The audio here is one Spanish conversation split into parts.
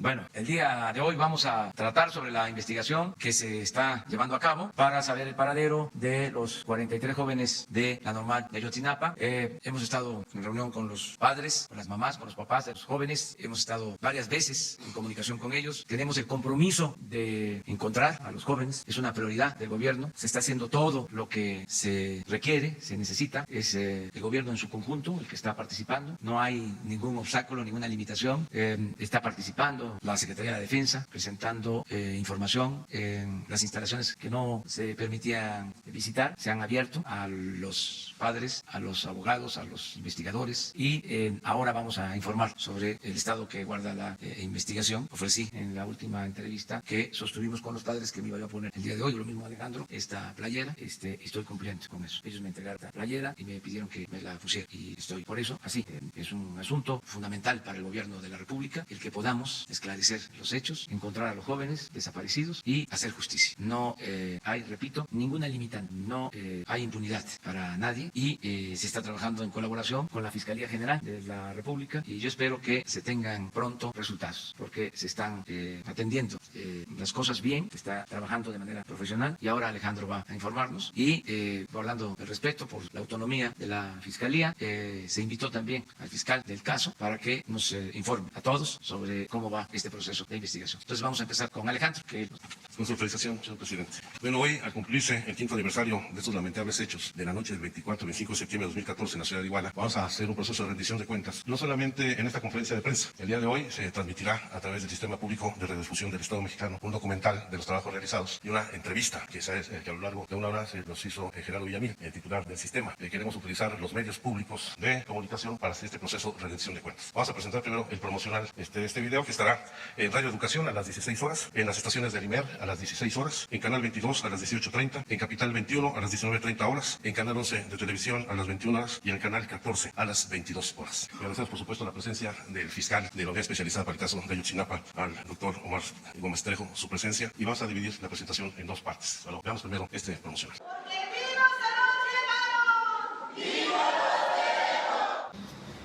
Bueno, el día de hoy vamos a tratar sobre la investigación que se está llevando a cabo para saber el paradero de los 43 jóvenes de la normal de Ayotzinapa. Hemos estado en reunión con los padres, con las mamás, con los papás de los jóvenes. Hemos estado varias veces en comunicación con ellos. Tenemos el compromiso de encontrar a los jóvenes. Es una prioridad del gobierno. Se está haciendo todo lo que se requiere, se necesita. Es el gobierno en su conjunto el que está participando. No hay ningún obstáculo, ninguna limitación. Está participando la Secretaría de Defensa, presentando información en las instalaciones que no se permitían visitar. Se han abierto a los padres, a los abogados, a los investigadores y ahora vamos a informar sobre el estado que guarda la investigación. Ofrecí en la última entrevista que sostuvimos con los padres que me iba a poner el día de hoy, lo mismo Alejandro, esta playera, estoy cumpliendo con eso. Ellos me entregaron la playera y me pidieron que me la pusiera y estoy por eso así. Es un asunto fundamental para el gobierno de la República el que podamos esclarecer los hechos, encontrar a los jóvenes desaparecidos y hacer justicia. No hay, repito, ninguna limitante, no hay impunidad para nadie y se está trabajando en colaboración con la Fiscalía General de la República y yo espero que se tengan pronto resultados porque se están atendiendo las cosas bien, se está trabajando de manera profesional y ahora Alejandro va a informarnos y guardando el respeto por la autonomía de la Fiscalía, se invitó también al fiscal del caso para que nos informe a todos sobre cómo va este proceso de investigación. Entonces vamos a empezar con Alejandro. Con su autorización, señor presidente. Bueno, hoy, al cumplirse el 5º aniversario de estos lamentables hechos de la noche del 24-25 de septiembre de 2014 en la ciudad de Iguala, vamos a hacer un proceso de rendición de cuentas, no solamente en esta conferencia de prensa. El día de hoy se transmitirá a través del Sistema Público de Radiodifusión del Estado Mexicano un documental de los trabajos realizados y una entrevista que a lo largo de una hora se nos hizo Gerardo Villamil, el titular del sistema. Queremos utilizar los medios públicos de comunicación para hacer este proceso de rendición de cuentas. Vamos a presentar primero el promocional de este video que estará en Radio Educación a las 16 horas, en las estaciones del IMER a las 16 horas, en Canal 22 a las 18:30, en Capital 21 a las 19:30 horas, en Canal 11 de Televisión a las 21 horas y en el Canal 14 a las 22 horas. Agradecemos, por supuesto, la presencia del fiscal de la unidad especializada para el caso de Ayotzinapa, al doctor Omar Gómez Trejo, su presencia, y vamos a dividir la presentación en dos partes. Bueno, veamos primero este promocional.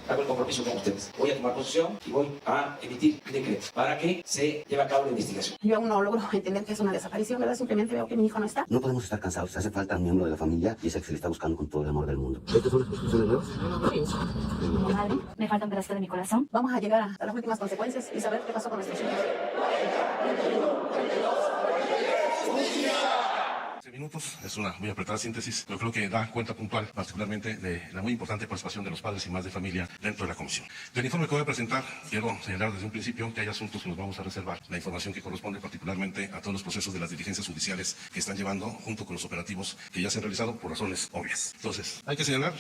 Hago el compromiso con ustedes. Voy a tomar posición y voy a emitir un decreto para que se lleve a cabo la investigación. Yo aún no logro entender que es una desaparición, ¿verdad? Simplemente veo que mi hijo no está. No podemos estar cansados. Hace falta un miembro de la familia y es el que se le está buscando con todo el amor del mundo. ¿Estas son las prescripciones nuevas? Sí. Madre, me falta un pedazo de mi corazón. Vamos a llegar a las últimas consecuencias y saber qué pasó con nuestros hijos. Minutos, es una muy apretada síntesis, pero creo que da cuenta puntual particularmente de la muy importante participación de los padres y madres de familia dentro de la comisión. Del informe que voy a presentar, quiero señalar desde un principio que hay asuntos que nos vamos a reservar, la información que corresponde particularmente a todos los procesos de las diligencias judiciales que están llevando junto con los operativos que ya se han realizado por razones obvias. Entonces, hay que señalar,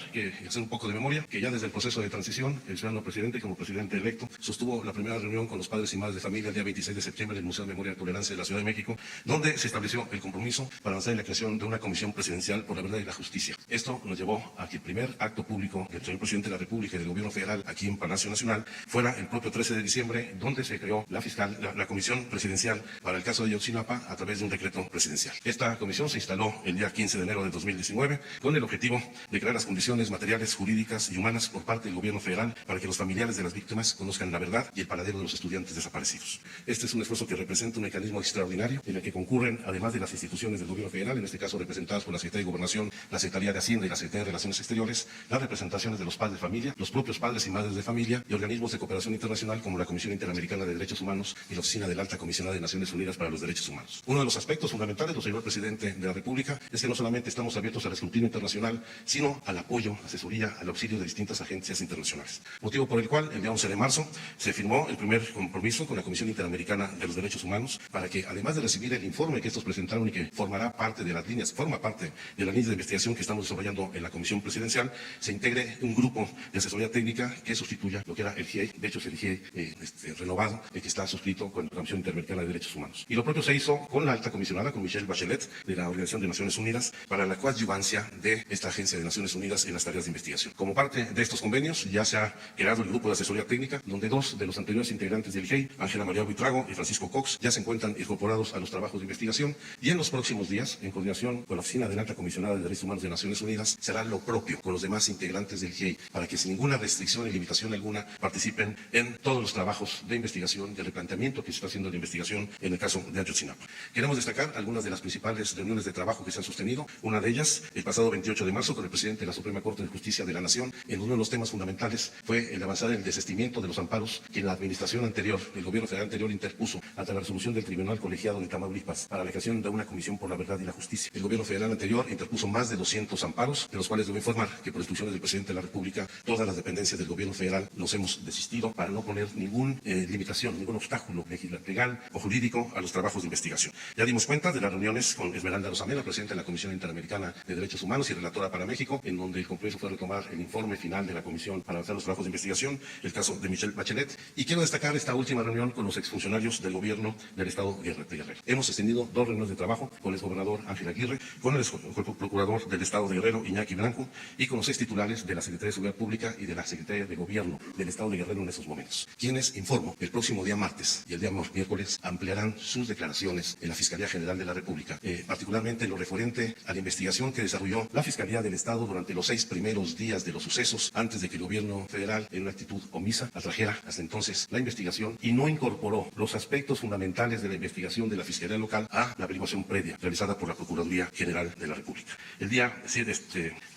hacer un poco de memoria, que ya desde el proceso de transición, el ciudadano presidente como presidente electo sostuvo la primera reunión con los padres y madres de familia el día 26 de septiembre en el Museo de Memoria y Tolerancia de la Ciudad de México, donde se estableció el compromiso para avanzar en la creación de una comisión presidencial por la verdad y la justicia. Esto nos llevó a que el primer acto público del señor presidente de la República y del gobierno federal aquí en Palacio Nacional fuera el propio 13 de diciembre, donde se creó la comisión presidencial para el caso de Ayotzinapa a través de un decreto presidencial. Esta comisión se instaló el día 15 de enero de 2019 con el objetivo de crear las condiciones materiales, jurídicas y humanas por parte del gobierno federal para que los familiares de las víctimas conozcan la verdad y el paradero de los estudiantes desaparecidos. Este es un esfuerzo que representa un mecanismo extraordinario en el que concurren, además de las instituciones del gobierno federal, en este caso representadas por la Secretaría de Gobernación, la Secretaría de Hacienda y la Secretaría de Relaciones Exteriores, las representaciones de los padres de familia, los propios padres y madres de familia y organismos de cooperación internacional como la Comisión Interamericana de Derechos Humanos y la Oficina del Alta Comisionada de Naciones Unidas para los Derechos Humanos. Uno de los aspectos fundamentales, señor presidente de la República, es que no solamente estamos abiertos al escrutinio internacional, sino al apoyo, asesoría, al auxilio de distintas agencias internacionales. Motivo por el cual, el día 11 de marzo, se firmó el primer compromiso con la Comisión Interamericana de los Derechos Humanos para que, además de recibir el informe que estos presentaron y que forma parte de la línea de investigación que estamos desarrollando en la Comisión Presidencial, se integre un grupo de asesoría técnica que sustituya lo que era el GIEI, de hecho es el GIEI renovado, que está suscrito con la Comisión Interamericana de Derechos Humanos. Y lo propio se hizo con la alta comisionada, con Michelle Bachelet, de la Organización de Naciones Unidas, para la coadyuvancia de esta agencia de Naciones Unidas en las tareas de investigación. Como parte de estos convenios, ya se ha creado el grupo de asesoría técnica, donde dos de los anteriores integrantes del GIEI, Ángela María Buitrago y Francisco Cox, ya se encuentran incorporados a los trabajos de investigación, y en los próximos días, en coordinación con la Oficina de la Alta Comisionada de Derechos Humanos de Naciones Unidas, se hará lo propio con los demás integrantes del GIEI para que sin ninguna restricción y limitación alguna participen en todos los trabajos de investigación y el replanteamiento que se está haciendo de investigación en el caso de Ayotzinapa. Queremos destacar algunas de las principales reuniones de trabajo que se han sostenido. Una de ellas, el pasado 28 de marzo, con el presidente de la Suprema Corte de Justicia de la Nación, en uno de los temas fundamentales fue el avanzar en el desistimiento de los amparos que la administración anterior, el gobierno federal anterior, interpuso ante la resolución del Tribunal Colegiado de Tamaulipas para la creación de una comisión por la verdad y la justicia. El gobierno federal anterior interpuso más de 200 amparos, de los cuales debo informar que por instrucciones del presidente de la República, todas las dependencias del gobierno federal nos hemos desistido para no poner ninguna limitación, ningún obstáculo legal o jurídico a los trabajos de investigación. Ya dimos cuenta de las reuniones con Esmeralda Rosamena, presidenta de la Comisión Interamericana de Derechos Humanos y relatora para México, en donde el compromiso fue retomar el informe final de la comisión para avanzar los trabajos de investigación, el caso de Michelle Bachelet. Y quiero destacar esta última reunión con los exfuncionarios del gobierno del Estado de Guerrero. Hemos extendido 2 reuniones de trabajo con el exgobernador Ángel Aguirre, con el procurador del Estado de Guerrero, Iñaki Blanco, y con los extitulares de la Secretaría de Seguridad Pública y de la Secretaría de Gobierno del Estado de Guerrero en esos momentos, quienes, informo, el próximo día martes y el día miércoles ampliarán sus declaraciones en la Fiscalía General de la República, particularmente en lo referente a la investigación que desarrolló la Fiscalía del Estado durante los 6 primeros días de los sucesos, antes de que el gobierno federal, en una actitud omisa, atrajera hasta entonces la investigación y no incorporó los aspectos fundamentales de la investigación de la Fiscalía local a la averiguación previa realizada por la Procuraduría General de la República.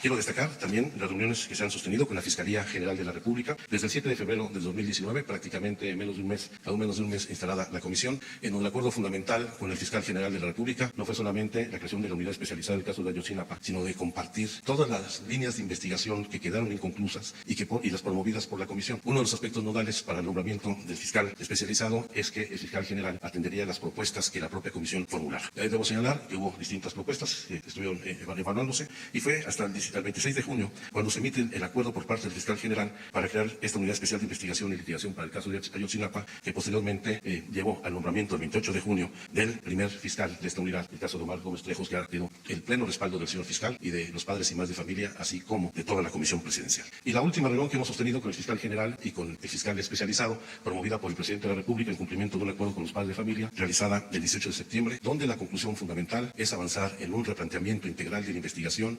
Quiero destacar también las reuniones que se han sostenido con la Fiscalía General de la República desde el 7 de febrero de 2019, prácticamente aún menos de un mes instalada la comisión, en donde el acuerdo fundamental con el fiscal general de la República no fue solamente la creación de la unidad especializada del caso de Ayotzinapa, sino de compartir todas las líneas de investigación que quedaron inconclusas y las promovidas por la comisión. Uno de los aspectos nodales para el nombramiento del fiscal especializado es que el fiscal general atendería las propuestas que la propia comisión formulara. Debo señalar que hubo distintas propuestas que estuvieron evaluándose y fue hasta el 26 de junio cuando se emite el acuerdo por parte del fiscal general para crear esta unidad especial de investigación y litigación para el caso de Ayotzinapa, que posteriormente llevó al nombramiento el 28 de junio del primer fiscal de esta unidad, el caso de Omar Gómez Trejos, que ha tenido el pleno respaldo del señor fiscal y de los padres y madres de familia, así como de toda la comisión presidencial. Y la última reunión que hemos sostenido con el fiscal general y con el fiscal especializado, promovida por el presidente de la República en cumplimiento de un acuerdo con los padres de familia, realizada el 18 de septiembre, donde la conclusión fundamental es avanzar en un replanteamiento integral de la investigación,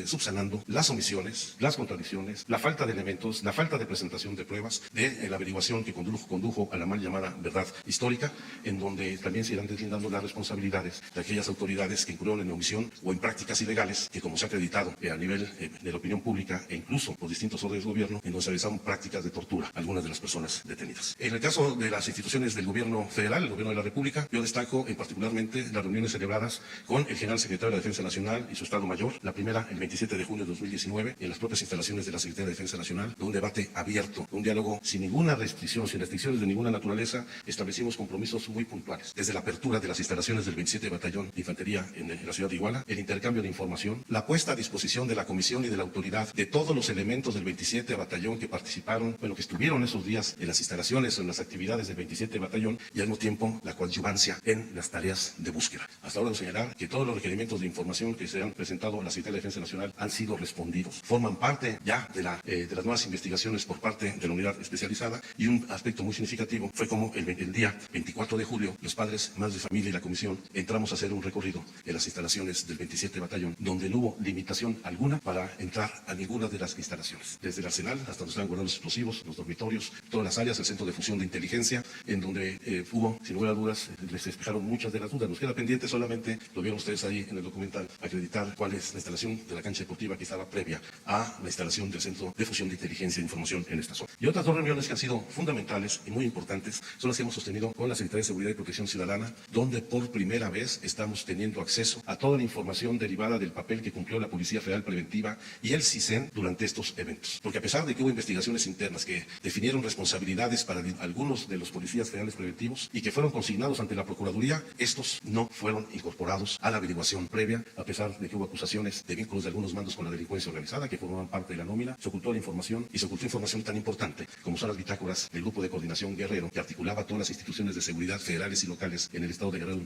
subsanando las omisiones, las contradicciones, la falta de elementos, la falta de presentación de pruebas de la averiguación que condujo a la mal llamada verdad histórica, en donde también se irán deslindando las responsabilidades de aquellas autoridades que incurrieron en omisión o en prácticas ilegales que, como se ha acreditado a nivel de la opinión pública e incluso por distintos órdenes de gobierno, en donde se realizaron prácticas de tortura a algunas de las personas detenidas. En el caso de las instituciones del gobierno federal, el gobierno de la República, yo destaco particularmente las reuniones celebradas con el general secretario de la Defensa Nacional y su Estado Mayor, la primera el 27 de junio de 2019 en las propias instalaciones de la Secretaría de Defensa Nacional, de un debate abierto, un diálogo sin ninguna restricción, sin restricciones de ninguna naturaleza. Establecimos compromisos muy puntuales, desde la apertura de las instalaciones del 27 Batallón de Infantería en la ciudad de Iguala, el intercambio de información, la puesta a disposición de la comisión y de la autoridad de todos los elementos del 27 Batallón que participaron, que estuvieron esos días en las instalaciones o en las actividades del 27 Batallón, y al mismo tiempo la coadyuvancia en las tareas de búsqueda. Hasta ahora debo señalar que todos los requerimientos de información que se han presentado a la Secretaría de Defensa Nacional han sido respondidos, forman parte ya de las nuevas investigaciones por parte de la unidad especializada, y un aspecto muy significativo fue como el día 24 de julio los padres, madres de familia y la comisión entramos a hacer un recorrido en las instalaciones del 27 Batallón, donde no hubo limitación alguna para entrar a ninguna de las instalaciones, desde el arsenal hasta donde estaban guardados los explosivos, los dormitorios, todas las áreas, el centro de fusión de inteligencia, en donde hubo, sin lugar a dudas, les despejaron muchas de las dudas. Nos queda pendiente solamente, lo vieron ustedes ahí en el documental, acreditar cuál es la instalación de la cancha deportiva que estaba previa a la instalación del centro de fusión de inteligencia e información en esta zona. Y otras 2 reuniones que han sido fundamentales y muy importantes son las que hemos sostenido con la Secretaría de Seguridad y Protección Ciudadana, donde por primera vez estamos teniendo acceso a toda la información derivada del papel que cumplió la Policía Federal Preventiva y el CISEN durante estos eventos. Porque a pesar de que hubo investigaciones internas que definieron responsabilidades para algunos de los policías federales preventivos y que fueron consignados ante la Procuraduría, estos no fueron incorporados a la averiguación previa, a pesar de que hubo acusaciones de vínculos de algunos mandos con la delincuencia organizada que formaban parte de la nómina. Se ocultó la información, y se ocultó información tan importante como son las bitácoras del Grupo de Coordinación Guerrero, que articulaba todas las instituciones de seguridad federales y locales en el estado de Guerrero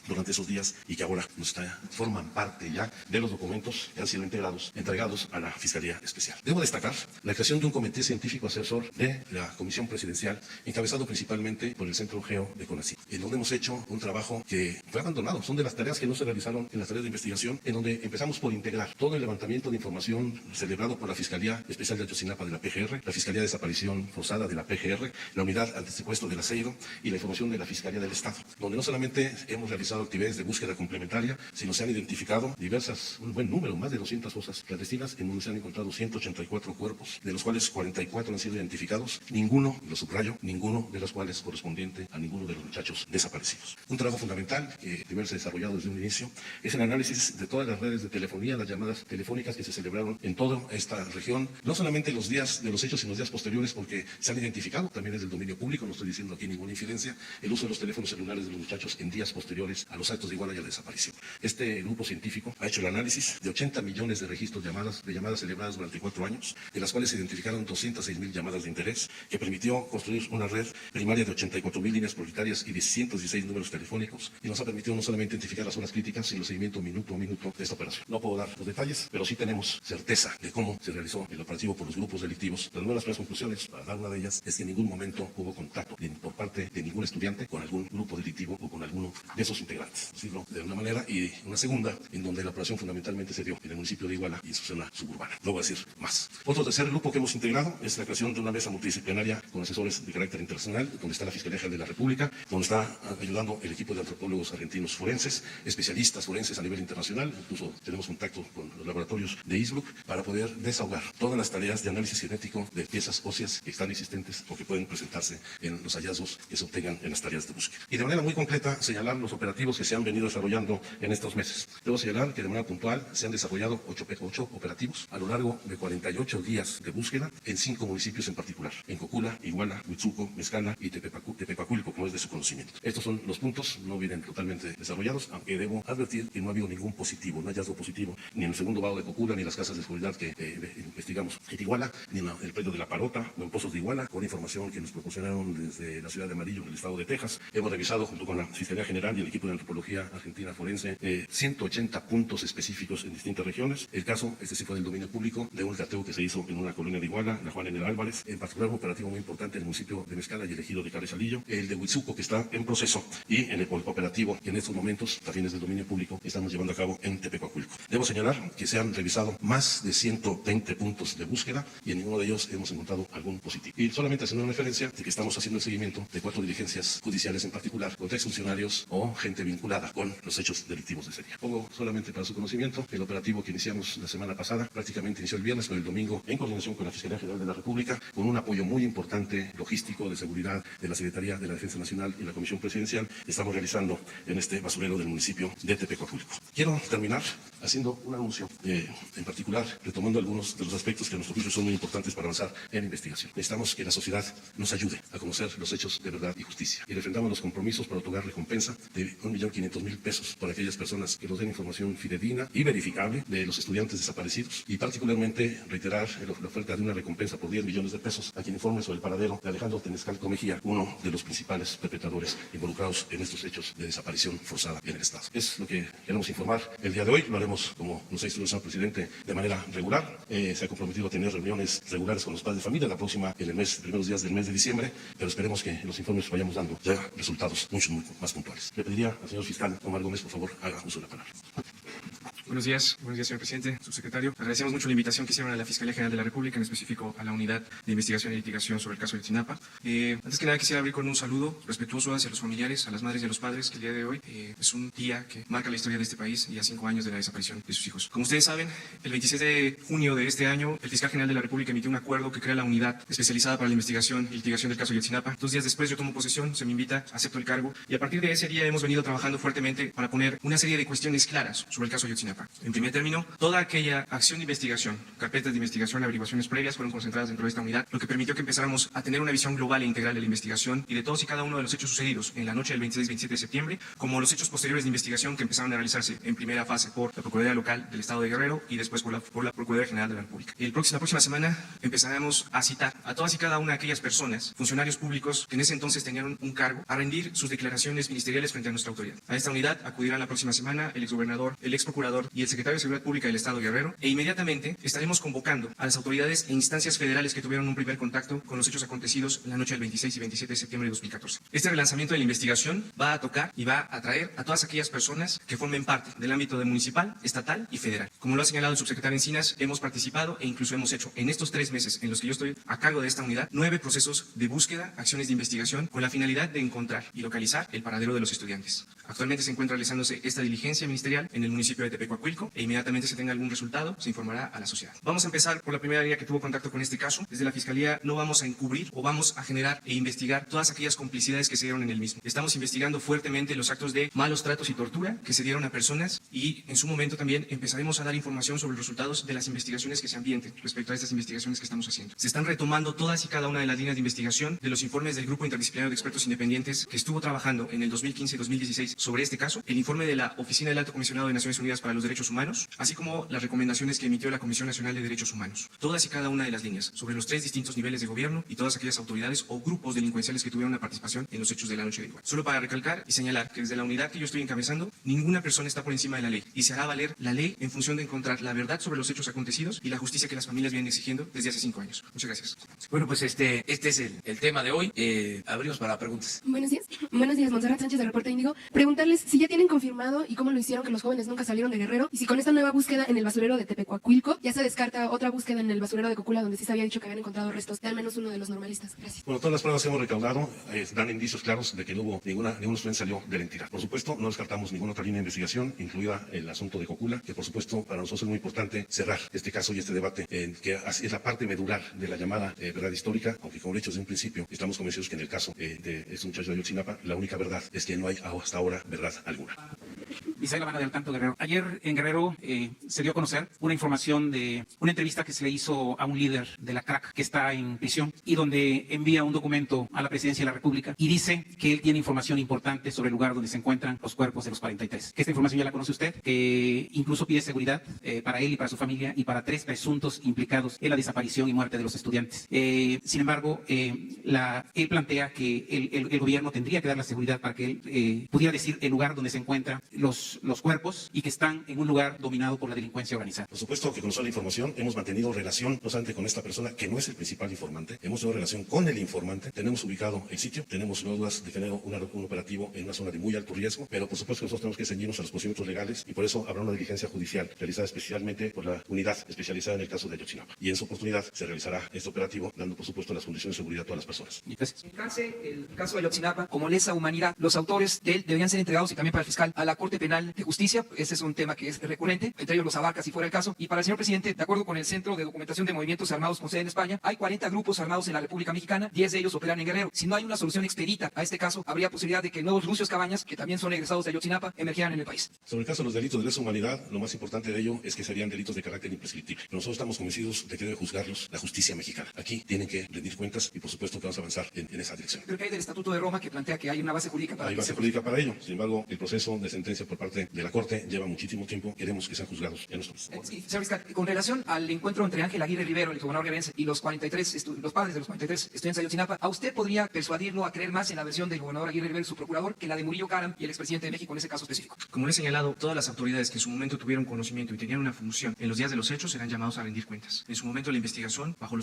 durante esos días, y que ahora forman parte ya de los documentos que han sido entregados a la Fiscalía Especial. Debo destacar la creación de un comité científico asesor de la Comisión Presidencial, encabezado principalmente por el Centro Geo de CONACYT, en donde hemos hecho un trabajo que fue abandonado. Son de las tareas tareas que no se realizaron en las tareas de investigación, en donde empezamos por integrar todo el levantamiento de información celebrado por la Fiscalía Especial de Ayotzinapa de la PGR, la Fiscalía de Desaparición Forzada de la PGR, la Unidad Antisecuestro de la CEIDO y la información de la Fiscalía del Estado, donde no solamente hemos realizado actividades de búsqueda complementaria, sino se han identificado un buen número, más de 200 fosas clandestinas, en donde se han encontrado 184 cuerpos, de los cuales 44 han sido identificados, ninguno, lo subrayo, ninguno de los cuales correspondiente a ninguno de los muchachos desaparecidos. Un trabajo fundamental que debe haberse desarrollado desde un inicio es el análisis de todas las redes de telefonía, las llamadas telefónicas que se celebraron en toda esta región, no solamente los días de los hechos, sino los días posteriores, porque se han identificado, también es del dominio público, no estoy diciendo aquí ninguna infidencia, el uso de los teléfonos celulares de los muchachos en días posteriores a los actos de Iguala y a la desaparición. Este grupo científico ha hecho el análisis de 80 millones de registros de llamadas celebradas durante 4 años, de las cuales se identificaron 206,000 llamadas de interés, que permitió construir una red primaria de 84,000 líneas prioritarias y de 116 números telefónicos, y nos ha permitido no solamente identificar las zonas críticas, sino el seguimiento minuto a minuto de esta operación. No puedo dar los detalles, pero sí tenemos certeza de cómo se realizó el operativo por los grupos delictivos. Las nuevas conclusiones, para dar una de ellas, es que en ningún momento hubo contacto por parte de ningún estudiante con algún grupo delictivo o con alguno de esos integrantes. Decirlo de una manera, y una segunda, en donde la operación fundamentalmente se dio en el municipio de Iguala y en su zona suburbana. No voy a decir más. Otro tercer grupo que hemos integrado es la creación de una mesa multidisciplinaria con asesores de carácter internacional, donde está la Fiscalía General de la República, donde está ayudando el equipo de antropólogos argentinos forenses, especialistas forenses a nivel internacional, incluso tenemos contacto con los laboratorios de ISBRUC para poder desahogar todas las tareas de análisis genético de piezas óseas que están existentes o que pueden presentarse en los hallazgos que se obtengan en las tareas de búsqueda. Y de manera muy concreta, señalar los operativos que se han venido desarrollando en estos meses. Debo señalar que de manera puntual se han desarrollado 8 operativos a lo largo de 48 días de búsqueda en 5 municipios en particular, en Cocula, Iguala, Huitzuco, Mezcala y Tepepacuilco, como es de su conocimiento. Estos son los puntos, no vienen totalmente desarrollados, aunque debo advertir que no ha habido ningún positivo, no hallazgo positivo, ni en el segundo vado de Cocula, ni en las casas de seguridad que investigamos en Iguala, ni en el predio de La Parota, o en Pozos de Iguala, con información que nos proporcionaron desde la ciudad de Amarillo, en el estado de Texas. Hemos revisado, junto con la Fiscalía General y el equipo de antropología argentina forense, 180 puntos específicos en distintas regiones. El caso, este sí fue del dominio público, de un cateo que se hizo en una colonia de Iguala, la Juan N. Álvarez, en particular un operativo muy importante en el municipio de Mezcala y el ejido de Carrizalillo, el de Huitzuco, que está en proceso, y en el operativo que en estos momentos, también es del dominio público, estamos llevando a cabo en Tepepacuilco. Debo señalar que se han revisado más de 120 puntos de búsqueda y en ninguno de ellos hemos encontrado algún positivo. Y solamente haciendo una referencia de que estamos haciendo el seguimiento de 4 diligencias judiciales en particular contra exfuncionarios o gente vinculada con los hechos delictivos de serie. Pongo solamente para su conocimiento el operativo que iniciamos la semana pasada, prácticamente inició el viernes, pero el domingo, en coordinación con la Fiscalía General de la República, con un apoyo muy importante logístico de seguridad de la Secretaría de la Defensa Nacional y la Comisión Presidencial, estamos realizando en este basurero del municipio de Tepepacuilco. Quiero terminar haciendo un anuncio, en particular retomando algunos de los aspectos que a nuestro juicio son muy importantes para avanzar en investigación. Necesitamos que la sociedad nos ayude a conocer los hechos de verdad y justicia, y refrendamos los compromisos para otorgar recompensa de 1.500.000 pesos por aquellas personas que nos den información fidedigna y verificable de los estudiantes desaparecidos, y particularmente reiterar la oferta de una recompensa por 10 millones de pesos a quien informe sobre el paradero de Alejandro Tenescalco Mejía, uno de los principales perpetradores involucrados en estos hechos de desaparición forzada en el Estado. Es lo que queremos informar el día de hoy. Lo haremos, como nos ha instruido el señor presidente, de manera regular. Se ha comprometido a tener reuniones regulares con los padres de familia, la próxima en el primeros días del mes de diciembre, pero esperemos que en los informes vayamos dando ya resultados mucho más puntuales. Le pediría al señor fiscal Omar Gómez, por favor, haga uso de la palabra. Buenos días, señor presidente, subsecretario. Agradecemos mucho la invitación que hicieron a la Fiscalía General de la República, en específico a la Unidad de Investigación y Litigación sobre el caso de Ayotzinapa. Antes que nada quisiera abrir con un saludo respetuoso hacia los familiares, a las madres y a los padres, que el día de hoy es un día que marca la historia de este país y a 5 años de la desaparición de sus hijos. Como ustedes saben, el 26 de junio de este año, el Fiscal General de la República emitió un acuerdo que crea la Unidad especializada para la investigación y litigación del caso de Ayotzinapa. 2 días después yo tomo posesión, se me invita, acepto el cargo, y a partir de ese día hemos venido trabajando fuertemente para poner una serie de cuestiones claras sobre el caso de Ayotzinapa. En primer término, toda aquella acción de investigación, carpetas de investigación, averiguaciones previas fueron concentradas dentro de esta unidad, lo que permitió que empezáramos a tener una visión global e integral de la investigación y de todos y cada uno de los hechos sucedidos en la noche del 26-27 de septiembre, como los hechos posteriores de investigación que empezaron a realizarse en primera fase por la Procuraduría Local del Estado de Guerrero y después por la Procuraduría General de la República. La próxima semana empezaremos a citar a todas y cada una de aquellas personas, funcionarios públicos que en ese entonces tenían un cargo, a rendir sus declaraciones ministeriales frente a nuestra autoridad. A esta unidad acudirán la próxima semana el exgobernador, el exprocurador Procurador y el Secretario de Seguridad Pública del Estado Guerrero, e inmediatamente estaremos convocando a las autoridades e instancias federales que tuvieron un primer contacto con los hechos acontecidos la noche del 26 y 27 de septiembre de 2014. Este relanzamiento de la investigación va a tocar y va a atraer a todas aquellas personas que formen parte del ámbito de municipal, estatal y federal. Como lo ha señalado el subsecretario Encinas, hemos participado e incluso hemos hecho en estos 3 meses en los que yo estoy a cargo de esta unidad 9 procesos de búsqueda, acciones de investigación con la finalidad de encontrar y localizar el paradero de los estudiantes. Actualmente se encuentra realizándose esta diligencia ministerial en el municipio de Tepecuacuilco e inmediatamente se tenga algún resultado se informará a la sociedad. Vamos a empezar por la primera línea que tuvo contacto con este caso. Desde la Fiscalía no vamos a encubrir o vamos a generar e investigar todas aquellas complicidades que se dieron en el mismo. Estamos investigando fuertemente los actos de malos tratos y tortura que se dieron a personas y en su momento también empezaremos a dar información sobre los resultados de las investigaciones que se ambienten respecto a estas investigaciones que estamos haciendo. Se están retomando todas y cada una de las líneas de investigación de los informes del Grupo Interdisciplinario de Expertos Independientes que estuvo trabajando en el 2015 y 2016 sobre este caso, el informe de la Oficina del Alto Comisionado de Naciones Unidas para los Derechos Humanos, así como las recomendaciones que emitió la Comisión Nacional de Derechos Humanos. Todas y cada una de las líneas sobre los 3 distintos niveles de gobierno y todas aquellas autoridades o grupos delincuenciales que tuvieron una participación en los hechos de la noche de igual. Solo para recalcar y señalar que desde la unidad que yo estoy encabezando, ninguna persona está por encima de la ley y se hará valer la ley en función de encontrar la verdad sobre los hechos acontecidos y la justicia que las familias vienen exigiendo desde hace 5 años. Muchas gracias. Bueno, pues este es el tema de hoy. Abrimos para preguntas. Buenos días. Buenos días, Montserrat Sánchez de Reporte Índigo. Preguntarles si ya tienen confirmado y cómo lo hicieron que los jóvenes nunca salieron de Guerrero y si con esta nueva búsqueda en el basurero de Tepecuacuilco ya se descarta otra búsqueda en el basurero de Cocula donde sí se había dicho que habían encontrado restos de al menos uno de los normalistas. Gracias. Bueno, todas las pruebas que hemos recaudado dan indicios claros de que no hubo ningún estudiante salió de la entidad. Por supuesto, no descartamos ninguna otra línea de investigación, incluida el asunto de Cocula, que por supuesto para nosotros es muy importante cerrar este caso y este debate, que es la parte medular de la llamada verdad histórica, aunque como he dicho desde un principio, estamos convencidos que en el caso de este muchacho de Ayotzinapa, la única verdad es que no hay hasta ahora verdad alguna. Isaías Lavana de Alcanto, Guerrero. Ayer en Guerrero se dio a conocer una información de una entrevista que se le hizo a un líder de la CRAC que está en prisión y donde envía un documento a la Presidencia de la República y dice que él tiene información importante sobre el lugar donde se encuentran los cuerpos de los 43. Que esta información ya la conoce usted, que incluso pide seguridad para él y para su familia y para 3 presuntos implicados en la desaparición y muerte de los estudiantes. Sin embargo, él plantea que el gobierno tendría que dar la seguridad para que él pudiera decir el lugar donde se encuentran los cuerpos y que están en un lugar dominado por la delincuencia organizada. Por supuesto que con toda la información hemos mantenido relación no solamente con esta persona que no es el principal informante, hemos tenido relación con el informante, tenemos ubicado el sitio, tenemos no dudas de tener un operativo en una zona de muy alto riesgo, pero por supuesto que nosotros tenemos que ceñirnos a los procedimientos legales y por eso habrá una diligencia judicial realizada especialmente por la unidad especializada en el caso de Ayotzinapa. Y en su oportunidad se realizará este operativo dando por supuesto las condiciones de seguridad a todas las personas. Gracias. El caso de Ayotzinapa como lesa humanidad, los autores de él deberían ser entregados y también para el fiscal a la Corte Penal de Justicia. Ese es un tema que es recurrente, entre ellos los Abarcas si fuera el caso. Y para el señor presidente, de acuerdo con el Centro de Documentación de Movimientos Armados con sede en España, hay 40 grupos armados en la República Mexicana, 10 de ellos operan en Guerrero. Si no hay una solución expedita a este caso, habría posibilidad de que nuevos Lucios Cabañas, que también son egresados de Ayotzinapa, emergieran en el país. Sobre el caso de los delitos de lesa humanidad, lo más importante de ello es que serían delitos de carácter imprescriptible. Pero nosotros estamos convencidos de que debe juzgarlos la justicia mexicana. Aquí tienen que rendir cuentas y por supuesto que vamos a avanzar en esa dirección. Creo que hay del Estatuto de Roma que plantea que hay una base jurídica para... Hay base jurídica para ello. Sin embargo, el proceso de sentencia por parte de la Corte lleva muchísimo tiempo. Queremos que sean juzgados en nuestro país. Sí, señor fiscal, con relación al encuentro entre Ángel Aguirre Rivero, el gobernador guerrerense, y los 43, los padres de los 43 estudiantes de Ayotzinapa, ¿a usted podría persuadirlo a creer más en la versión del gobernador Aguirre Rivero, su procurador, que la de Murillo Karam y el expresidente de México en ese caso específico? Como le he señalado, todas las autoridades que en su momento tuvieron conocimiento y tenían una función en los días de los hechos serán llamados a rendir cuentas. En su momento la investigación, bajo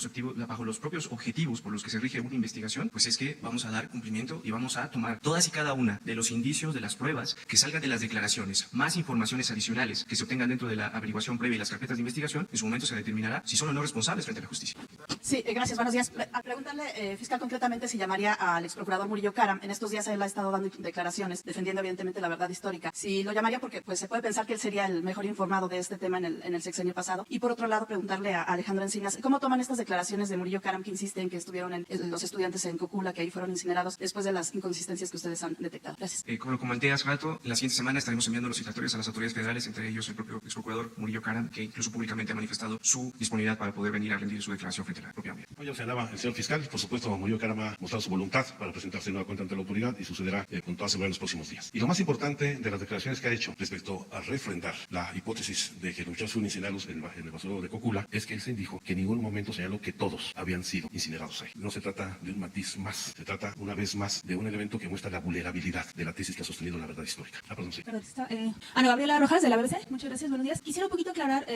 los propios objetivos por los que se rige una investigación, pues es que vamos a dar cumplimiento y vamos a tomar todas y cada una de los indicios, de las pruebas que salgan de las declaraciones, más informaciones adicionales que se obtengan dentro de la averiguación previa y las carpetas de investigación. En su momento se determinará si son o no responsables frente a la justicia. Sí, gracias, buenos días. A preguntarle, fiscal, concretamente si llamaría al exprocurador Murillo Karam. En estos días él ha estado dando declaraciones defendiendo evidentemente la verdad histórica. Si lo llamaría porque pues se puede pensar que él sería el mejor informado de este tema en el sexenio pasado. Y por otro lado, preguntarle a Alejandro Encinas, ¿cómo toman estas declaraciones de Murillo Karam que insiste en que estuvieron los estudiantes en Cocula, que ahí fueron incinerados después de las inconsistencias que ustedes han detectado? Gracias. Como lo comenté hace rato, la siguiente semana estaremos enviando los citatorios a las autoridades federales, entre ellos el propio exprocurador Murillo Karam, que incluso públicamente ha manifestado su disponibilidad para poder venir a rendir su declaración frente a la propiamente. Hoy observaba el señor fiscal, por supuesto, Murillo Caram ha mostrado su voluntad para presentarse nueva cuenta ante la autoridad y sucederá con toda seguridad en los próximos días. Y lo más importante de las declaraciones que ha hecho respecto a refrendar la hipótesis de que los muchachos fueron incinerados en el basurero de Cocula es que él se dijo que en ningún momento señaló que todos habían sido incinerados ahí. No se trata de un matiz más, se trata una vez más de un elemento que muestra la vulnerabilidad de la tesis que ha sostenido la verdad histórica. Perdón, sí. Ana Gabriela Rojas, de la BBC. Muchas gracias, buenos días. Quisiera un poquito aclarar,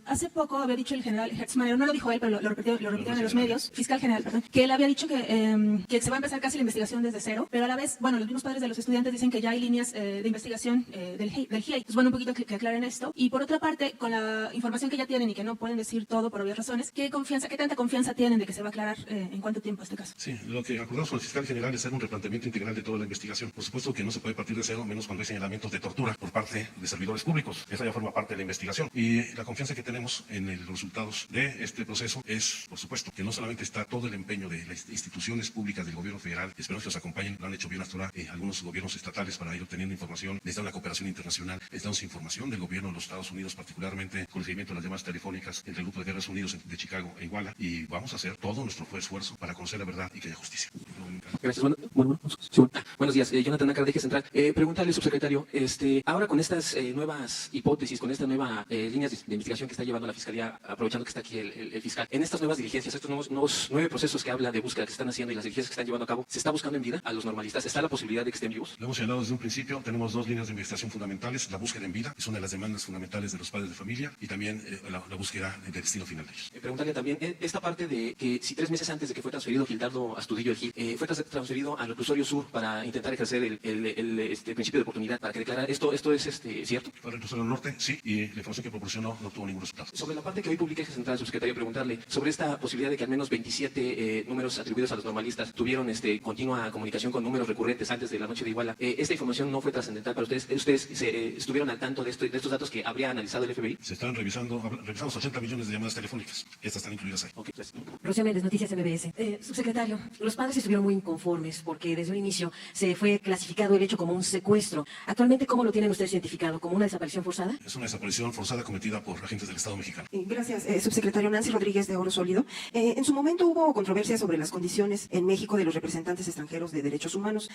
hace poco había dicho el general Hertzmann, no lo dijo él, pero lo repitieron en los medios, fiscal general, perdón, que él había dicho que se va a empezar casi la investigación desde cero, pero a la vez, bueno, los mismos padres de los estudiantes dicen que ya hay líneas de investigación del GIEI. Entonces, bueno, un poquito que aclaren esto. Y por otra parte, con la información que ya tienen y que no pueden decir todo por obvias razones, qué tanta confianza tienen de que se va a aclarar en cuánto tiempo este caso? Sí, lo que acordamos con el fiscal general es hacer un replanteamiento integral de toda la investigación. Por supuesto que no se puede partir de cero, menos cuando hay señalamientos de tortura por parte de servidores públicos. Esa ya forma parte de la investigación. Y la confianza que tenemos en los resultados de este proceso es, por supuesto, que no solamente está todo el empeño de las instituciones públicas del gobierno federal, esperamos que nos acompañen, lo han hecho bien hasta ahora algunos gobiernos estatales para ir obteniendo información, necesitamos la cooperación internacional, necesitamos información del gobierno de los Estados Unidos, particularmente con el seguimiento de las llamadas telefónicas entre el grupo de guerras unidos de Chicago e Iguala, y vamos a hacer todo nuestro esfuerzo para conocer la verdad y que haya justicia. Gracias. Buenos días, Jonathan Acar, de Eje Central. Preguntarle, subsecretario, ahora con estas nuevas hipótesis, con estas nuevas líneas de investigación que está llevando la Fiscalía, aprovechando que está aquí el fiscal, en estas nuevas diligencias, estos nuevos 9 procesos que habla de búsqueda que se están haciendo y las diligencias que están llevando a cabo, ¿se está buscando en vida a los normalistas? ¿Está la posibilidad de que estén vivos? Lo hemos señalado desde un principio, tenemos 2 líneas de investigación fundamentales, la búsqueda en vida, es una de las demandas fundamentales de los padres de familia, y también la búsqueda del destino final de ellos. Preguntarle también, esta parte de que si 3 meses antes de que fue transferido Gildardo Astudillo el GIL, fue transferido al reclusorio sur para intentar ejercer el principio de oportunidad, para que declarara, ¿esto es cierto? Para el reclusorio norte, sí, y la información que proporcionó no tuvo ningún resultado. Sobre la parte que hoy publica Eje Central, subsecretario, preguntarle sobre esta posibilidad de que al menos 27 números atribuidos a los normalistas tuvieron continua comunicación con números recurrentes antes de la noche de Iguala. Esta información no fue trascendental para ustedes. ¿Ustedes estuvieron al tanto de estos datos que habría analizado el FBI? Se están revisamos 80 millones de llamadas telefónicas. Estas están incluidas ahí. Okay, gracias. Rocío Méndez, Noticias MBS. Subsecretario, los padres estuvieron muy inconformes porque desde un inicio se fue clasificado el hecho como un secuestro. Actualmente, ¿cómo lo tienen ustedes identificado? ¿Como una desaparición forzada? Es una desaparición forzada cometida por agentes del Estado mexicano. Gracias, subsecretario. Nancy Rodríguez, de Oro Sólido. En su momento hubo controversia sobre las condiciones en México de los representantes extranjeros de derechos humanos,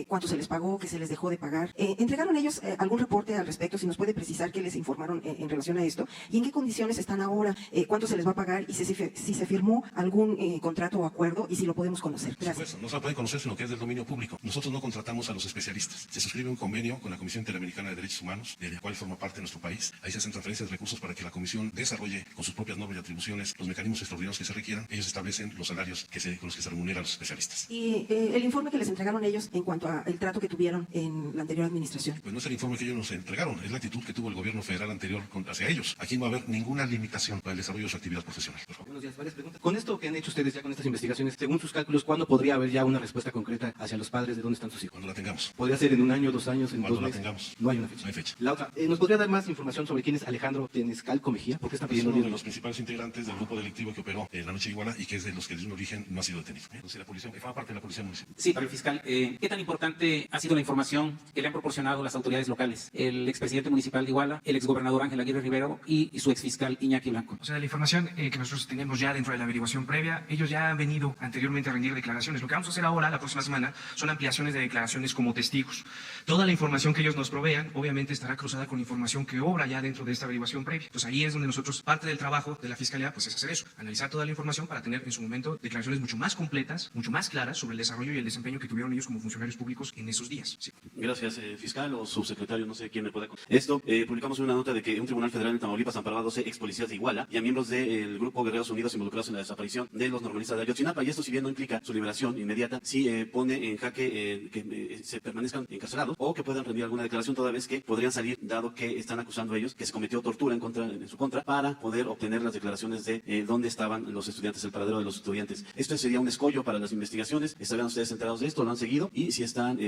cuánto se les pagó, qué se les dejó de pagar. ¿Entregaron ellos algún reporte al respecto? Si nos puede precisar qué les informaron en relación a esto y en qué condiciones están ahora, cuánto se les va a pagar y si se firmó algún contrato o acuerdo y si lo podemos conocer. Gracias. Por supuesto, no se puede conocer sino que es del dominio público. Nosotros no contratamos a los especialistas. Se suscribe un convenio con la Comisión Interamericana de Derechos Humanos, de la cual forma parte de nuestro país. Ahí se hacen transferencias de recursos para que la Comisión desarrolle con sus propias normas y atribuciones los mecanismos extraordinarios que se requieran. Ellos establecen los salarios con los que se remuneran a los especialistas. ¿Y el informe que les entregaron ellos en cuanto al trato que tuvieron en la anterior administración? Pues no es el informe que ellos nos entregaron, es la actitud que tuvo el gobierno federal anterior hacia ellos. Aquí no va a haber ninguna limitación para el desarrollo de su actividad profesional. Por favor. Buenos días, varias preguntas. Con esto que han hecho ustedes ya con estas investigaciones, según sus cálculos, ¿cuándo podría haber ya una respuesta concreta hacia los padres de dónde están sus hijos? Cuando la tengamos. ¿Podría ser en 1 año, 2 años, en 2 meses? Cuando la tengamos. No hay una fecha. No hay fecha. La otra, ¿nos podría dar más información sobre quién es Alejandro Tenescalco Mejía? ¿Por qué está pidiendo uno de los principales integrantes del grupo delictivo que operó en la noche de Iguala y que es de los que desde un origen no ha sido detenido. Entonces la policía forma parte de la policía municipal. Sí, para el fiscal, ¿qué tan importante ha sido la información que le han proporcionado las autoridades locales? El expresidente municipal de Iguala, el exgobernador Ángel Aguirre Rivero y su exfiscal Iñaki Blanco. O sea, la información que nosotros tenemos ya dentro de la averiguación previa, ellos ya han venido anteriormente a rendir declaraciones. Lo que vamos a hacer ahora, la próxima semana, son ampliaciones de declaraciones como testigos. Toda la información que ellos nos provean, obviamente estará cruzada con información que obra ya dentro de esta averiguación previa. Entonces ahí es donde nosotros, parte del trabajo de la Fiscalía, pues es hacer eso, analizar toda la información para tener en su momento declaraciones mucho más completas, mucho más claras sobre el desarrollo y el desempeño que tuvieron ellos como funcionarios públicos en esos días. Sí. Gracias, fiscal o subsecretario, no sé quién me pueda contestar. Esto, publicamos una nota de que un tribunal federal en Tamaulipas amparó a 12 ex policías de Iguala y a miembros del grupo Guerreros Unidos involucrados en la desaparición de los normalistas de Ayotzinapa, y esto, si bien no implica su liberación inmediata, sí pone en jaque que se permanezcan encarcelados o que puedan rendir alguna declaración, toda vez que podrían salir, dado que están acusando a ellos que se cometió tortura en su contra, para poder obtener las declaraciones de dónde estaban los estudiantes, el paradero de los estudiantes. Esto sería un escollo para las investigaciones. ¿Estarían ustedes enterados de esto? ¿Lo han seguido? Y si están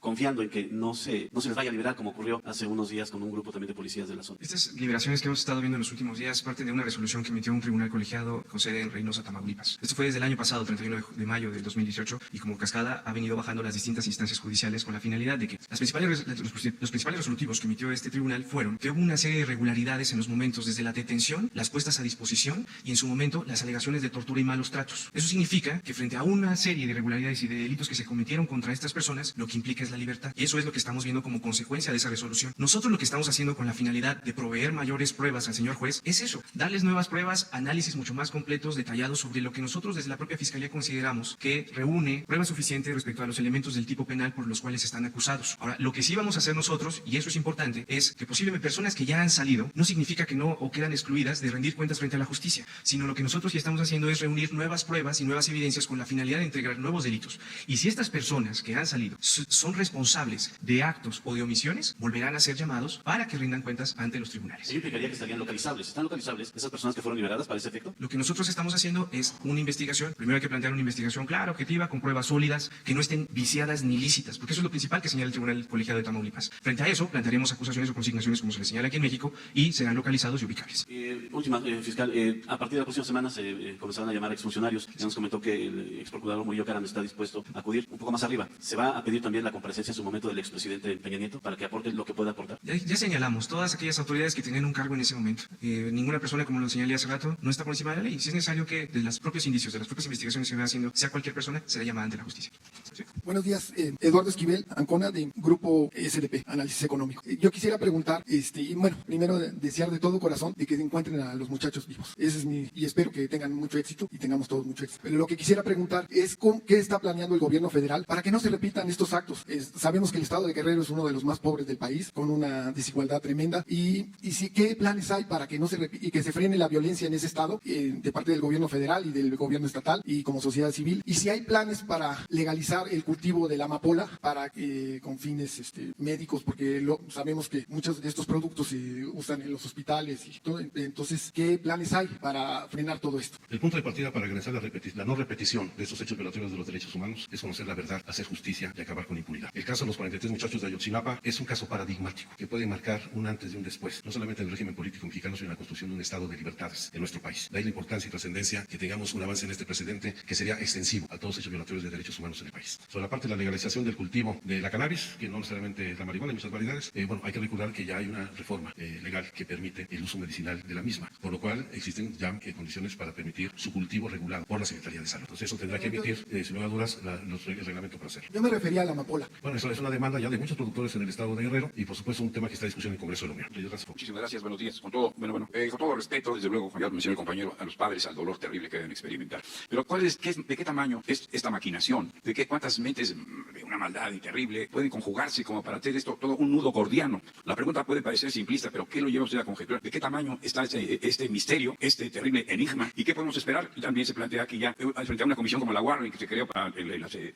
confiando en que no se les vaya a liberar, como ocurrió hace unos días con un grupo también de policías de la zona. Estas liberaciones que hemos estado viendo en los últimos días parte de una resolución que emitió un tribunal colegiado con sede en Reynosa, Tamaulipas. Esto fue desde el año pasado, 31 de mayo del 2018, y como cascada ha venido bajando las distintas instancias judiciales con la finalidad de que los principales resolutivos que emitió este tribunal fueron que hubo una serie de irregularidades en los momentos desde la detención, las puestas a disposición y en su momento las alegaciones de tortura y malos tratos. Eso significa que frente a una serie de irregularidades y de delitos que se cometieron contra estas personas, lo que implica es la libertad. Y eso es lo que estamos viendo como consecuencia de esa resolución. Nosotros lo que estamos haciendo con la finalidad de proveer mayores pruebas al señor juez es eso, darles nuevas pruebas, análisis mucho más completos, detallados sobre lo que nosotros desde la propia Fiscalía consideramos que reúne pruebas suficientes respecto a los elementos del tipo penal por los cuales están acusados. Ahora, lo que sí vamos a hacer nosotros, y eso es importante, es que posiblemente personas que ya han salido, no significa que no o quedan excluidas de rendir cuentas frente a la justicia, sino lo que nosotros sí estamos haciendo es reunir nuevas pruebas y nuevas evidencias con la finalidad de integrar nuevos delitos. Y si estas personas que han salido son responsables de actos o de omisiones, volverán a ser llamados para que rindan cuentas ante los tribunales. ¿Eso implicaría que estarían localizables? ¿Están localizables esas personas que fueron liberadas para ese efecto? Lo que nosotros estamos haciendo es una investigación. Primero hay que plantear una investigación clara, objetiva, con pruebas sólidas, que no estén viciadas ni lícitas, porque eso es lo principal que señala el Tribunal Colegiado de Tamaulipas. Frente a eso, plantearemos acusaciones o consignaciones como se les señala aquí en México y serán localizados y ubicables. Última, fiscal, a partir de la próxima semana se comenzarán a llamar a exfuncionarios. Ya nos comentó que el ex procurador Murillo Caram está dispuesto a acudir un poco más arriba. ¿Se va a pedir también la comparecencia en su momento del expresidente Peña Nieto para que aporte lo que pueda aportar? Ya señalamos todas aquellas autoridades que tenían un cargo en ese momento. Ninguna persona, como lo señalé hace rato, no está por encima de la ley. Si es necesario que de los propios indicios, de las propias investigaciones que se van haciendo, sea cualquier persona, será llamada ante la justicia. ¿Sí? Buenos días, Eduardo Esquivel, Ancona, de Grupo SDP, Análisis Económico. Yo quisiera preguntar, y bueno, primero desear de todo corazón de que encuentren a los muchachos vivos. Ese es y espero que tengan mucho éxito y tengamos todos mucho éxito. Pero lo que quisiera preguntar es qué está planeando el gobierno federal para que no se repitan estos actos. Sabemos que el estado de Guerrero es uno de los más pobres del país, con una desigualdad tremenda, y sí, ¿qué planes hay para que no se repita y que se frene la violencia en ese estado de parte del gobierno federal y del gobierno estatal y como sociedad civil? Y si hay planes para legalizar el cultivo de la amapola para con fines médicos, porque sabemos que muchos de estos productos se usan en los hospitales y todo. Entonces, ¿qué planes hay para frenar todo esto? El punto de partida para garantizar la no repetición de estos hechos violatorios de los derechos humanos es conocer la verdad, hacer justicia y acabar con impunidad. El caso de los 43 muchachos de Ayotzinapa es un caso paradigmático que puede marcar un antes y un después, no solamente en el régimen político mexicano, sino en la construcción de un estado de libertades en nuestro país. De ahí la importancia y trascendencia que tengamos un avance en este precedente que sería extensivo a todos los hechos violatorios de derechos humanos en el país. Sobre la parte de la legalización del cultivo de la cannabis, que no necesariamente la marihuana, hay muchas variedades, bueno, hay que recordar que ya hay una reforma legal que permite el uso medicinal de la misma, por lo cual existen ya condiciones para permitir su cultivo regulado por la Secretaría de Salud. Entonces eso tendrá que emitir, sin lugar a dudas, el reglamento para hacerlo. Yo me refería a la amapola. Bueno, eso es una demanda ya de muchos productores en el estado de Guerrero y por supuesto un tema que está en discusión en el Congreso de la Unión. Muchísimas gracias, buenos días. Con todo respeto, desde luego, como ya mencionó el compañero, a los padres, al dolor terrible que deben experimentar. Pero ¿de qué tamaño es esta maquinación? ¿Cuántas mentes de una maldad terrible pueden conjugarse como para hacer esto todo un nudo gordiano? La pregunta puede parecer simplista, pero ¿qué lo lleva usted a conjeturar? ¿De qué tamaño está este misterio, este terrible enigma? ¿Y qué podemos esperar? También se plantea aquí ya, frente a una comisión como la Warren, que se creó para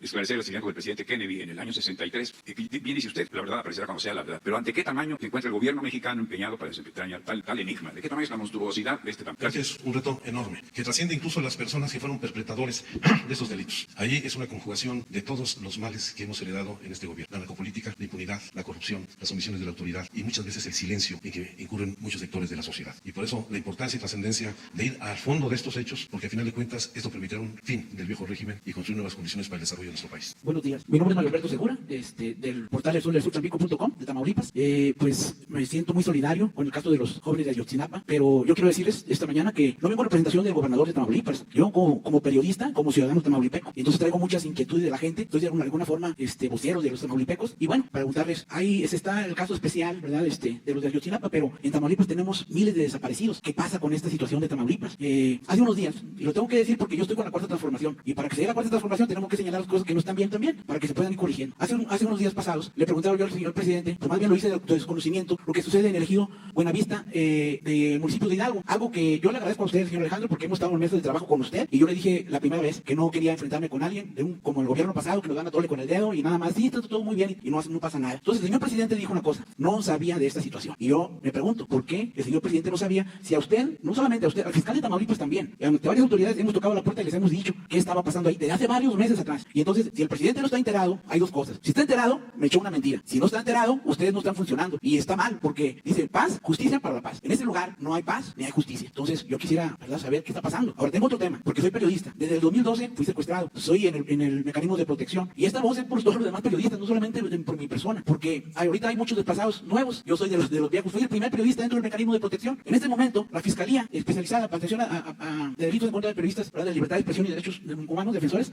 esclarecer el asesinato del presidente Kennedy en el año 63. Bien dice usted, la verdad aparecerá cuando sea la verdad. Pero ¿ante qué tamaño se encuentra el gobierno mexicano empeñado para desentrañar tal enigma? ¿De qué tamaño es la monstruosidad de este tamaño? Creo que es un reto enorme, que trasciende incluso a las personas que fueron perpetradores de esos delitos. Ahí es una conjugación de todos los males que hemos heredado en este gobierno. La narcopolítica, la impunidad, la corrupción, las omisiones de la autoridad y muchas veces el silencio en que incurren muchos sectores de la sociedad. Y por eso la importancia y trascendencia de ir al fondo de estos hechos, porque al final de cuentas esto permitirá un fin del viejo régimen y construir nuevas condiciones para el desarrollo de nuestro país. Buenos días. Mi nombre es Mario Alberto Segura, del portal elsoldelsurtampico.com de Tamaulipas. Pues me siento muy solidario con el caso de los jóvenes de Ayotzinapa, pero yo quiero decirles esta mañana que no vengo en representación del gobernador de Tamaulipas. Yo como periodista, como ciudadano tamaulipeco, entonces traigo muchas inquietudes de la gente, entonces de alguna forma vocero de los tamaulipecos, y bueno, para preguntarles, ahí está el caso especial, ¿verdad? De los de Ayotzinapa, pero en Tamaulipas tenemos miles de desaparecidos. ¿Qué pasa con esta situación de Tamaulipas? Hace unos días, y lo tengo que decir porque yo estoy con la Cuarta Transformación, y para que se dé la Cuarta Transformación tenemos que señalar las cosas que no están bien también, para que se puedan ir corrigiendo. Hace unos días pasados, le preguntaba yo al señor presidente, pues más bien lo hice de desconocimiento, lo que sucede en el ejido Buenavista, del municipio de Hidalgo, algo que yo le agradezco a usted, señor Alejandro, porque hemos estado en mesa de trabajo con usted, y yo le dije la primera vez que no quería enfrentarme con alguien, como el gobierno pasado, que nos dan a tole con el dedo, y nada más, sí, está todo muy bien, y no pasa nada. Entonces el señor presidente dijo una cosa, no sabía de esta situación, y yo me pregunto, ¿por qué el señor presidente no sabía? Si a usted, no solamente a usted, al fiscal de Tamaulipas también, ante varias autoridades hemos tocado la puerta y les hemos dicho qué estaba pasando ahí desde hace varios meses atrás. Y entonces, si el presidente no está enterado, hay dos cosas. Si está enterado, me echó una mentira. Si no está enterado, ustedes no están funcionando. Y está mal, porque dice paz, justicia para la paz. En ese lugar no hay paz ni hay justicia. Entonces, yo quisiera, ¿verdad?, saber qué está pasando. Ahora, tengo otro tema, porque soy periodista. Desde el 2012 fui secuestrado. Soy en el mecanismo de protección protección. Y esta voz es por todos los demás periodistas, no solamente por mi persona, porque ahorita hay muchos desplazados nuevos. Yo soy de los viejos, fui el primer periodista dentro del mecanismo de protección. En este momento, la Fiscalía especializada para atención a delitos en contra de periodistas, de libertad de expresión y derechos humanos, defensores,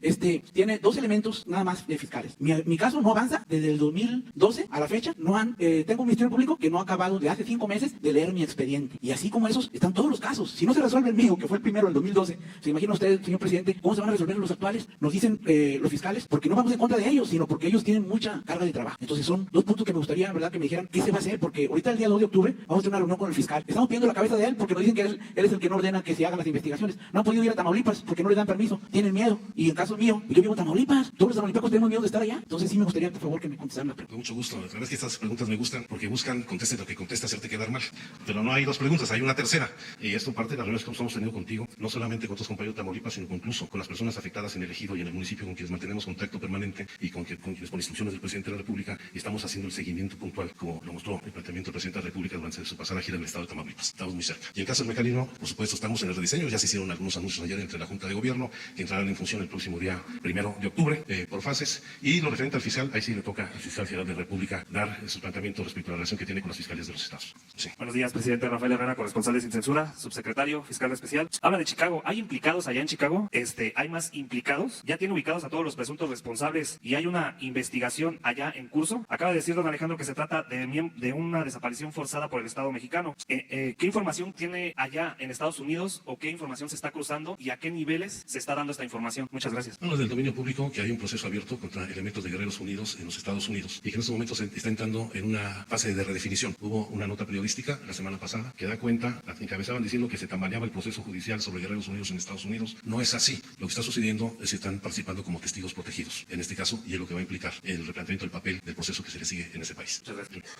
tiene 2 elementos nada más de fiscales. Mi caso no avanza desde el 2012 a la fecha. Tengo un ministerio público que no ha acabado de hace 5 meses de leer mi expediente. Y así como esos, están todos los casos. Si no se resuelve el mío, que fue el primero en 2012, ¿se imagina usted, señor presidente, cómo se van a resolver los actuales? Nos dicen los fiscales, porque no vamos en contra de ellos, sino porque ellos tienen mucha carga de trabajo. Entonces son 2 puntos que me gustaría, ¿verdad?, que me dijeran qué se va a hacer, porque ahorita el día 2 de octubre vamos a tener una reunión con el fiscal. Estamos pidiendo la cabeza de él porque nos dicen que él es el que no ordena que se hagan las investigaciones. No han podido ir a Tamaulipas porque no les dan permiso, tienen miedo. Y en el caso mío, yo vivo en Tamaulipas, todos los tamaulipacos tenemos miedo de estar allá. Entonces sí me gustaría, por favor, que me contestaran la pregunta. Con mucho gusto. La verdad es que estas preguntas me gustan porque buscan, conteste lo que contesta, hacerte quedar mal. Pero no hay 2 preguntas, hay una tercera. Y esto parte de las reuniones que hemos tenido contigo, no solamente con tus compañeros de Tamaulipas, sino incluso con las personas afectadas en el ejido y en el municipio, con quienes mantenemos contacto permanente y con quienes, por instrucciones del presidente de la República, estamos haciendo el seguimiento puntual, como lo mostró el planteamiento del presidente de la República durante su pasada gira en el estado de Tamaulipas. Estamos muy cerca. Y en caso del mecanismo, por supuesto, estamos en el rediseño. Ya se hicieron algunos anuncios ayer entre la Junta de Gobierno, que entrarán en función el próximo día 1 de octubre, por fases. Y lo referente al fiscal, ahí sí le toca al fiscal general de la República dar su planteamiento respecto a la relación que tiene con las fiscalías de los estados. Sí. Buenos días, presidente Rafael Herrera, corresponsal de Sin Censura, subsecretario, fiscal especial. Habla de Chicago. ¿Hay implicados allá en Chicago? ¿Hay más implicados? ¿Ya tiene ubicados a todos los presuntos responsables y hay una investigación allá en curso? Acaba de decir don Alejandro que se trata de una desaparición forzada por el Estado mexicano. ¿Qué información tiene allá en Estados Unidos o qué información se está cruzando y a qué niveles se está dando esta información? Muchas gracias. Bueno, del dominio público, que hay un proceso abierto contra elementos de Guerreros Unidos en los Estados Unidos y que en estos momentos se está entrando en una fase de redefinición. Hubo una nota periodística la semana pasada que da cuenta, la encabezaban diciendo que se tambaleaba el proceso judicial sobre Guerreros Unidos en Estados Unidos. No es así. Lo que está sucediendo es que están participando como testigos protegidos en este caso, y es lo que va a implicar el replanteamiento del papel del proceso que se le sigue en ese país.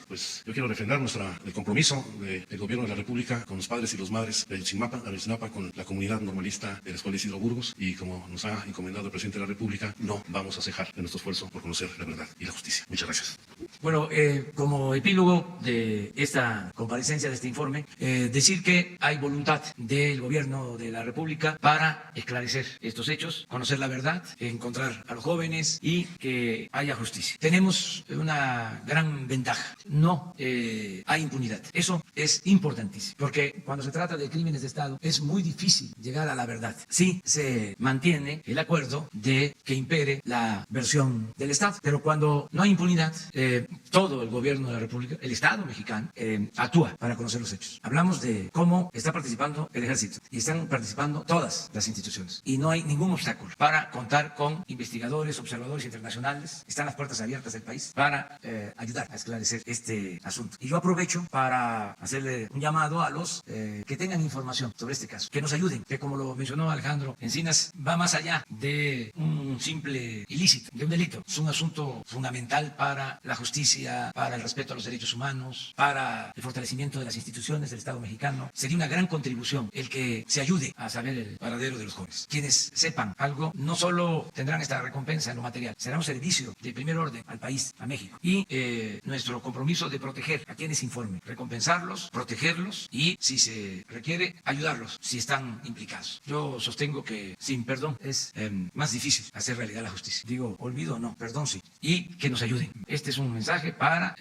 Pues yo quiero refrendar el compromiso del gobierno de la República con los padres y las madres de Ayotzinapa, con la comunidad normalista de la Escuela Isidro Burgos, y como nos ha encomendado el presidente de la República, no vamos a cejar en nuestro esfuerzo por conocer la verdad y la justicia. Muchas gracias. Bueno, como epílogo de esta comparecencia, de este informe, decir que hay voluntad del gobierno de la República para esclarecer estos hechos, conocer la verdad, encontrar a los jóvenes y que haya justicia. Tenemos una gran ventaja: no hay impunidad. Eso es importantísimo, porque cuando se trata de crímenes de Estado es muy difícil llegar a la verdad. Sí se mantiene el acuerdo de que impere la versión del Estado, pero cuando no hay impunidad, todo el gobierno de la República, el Estado mexicano, actúa para conocer los hechos. Hablamos de cómo está participando el ejército y están participando todas las instituciones, y no hay ningún obstáculo para contar con investigadores, observadores internacionales. Están las puertas abiertas del país para ayudar a esclarecer este asunto. Y yo aprovecho para hacerle un llamado a los que tengan información sobre este caso, que nos ayuden, que, como lo mencionó Alejandro Encinas, va más allá de un simple ilícito, de un delito. Es un asunto fundamental para la justicia, para el respeto a los derechos humanos, para el fortalecimiento de las instituciones del Estado mexicano. Sería una gran contribución el que se ayude a saber el paradero de los jóvenes. Quienes sepan algo no solo tendrán esta recompensa en lo material, será un servicio de primer orden al país, a México. Y nuestro compromiso de proteger a quienes informen, recompensarlos, protegerlos y, si se requiere, ayudarlos si están implicados. Yo sostengo que sin perdón es más difícil hacer realidad la justicia. Digo, olvido no, perdón sí. Y que nos ayuden. Este es un mensaje para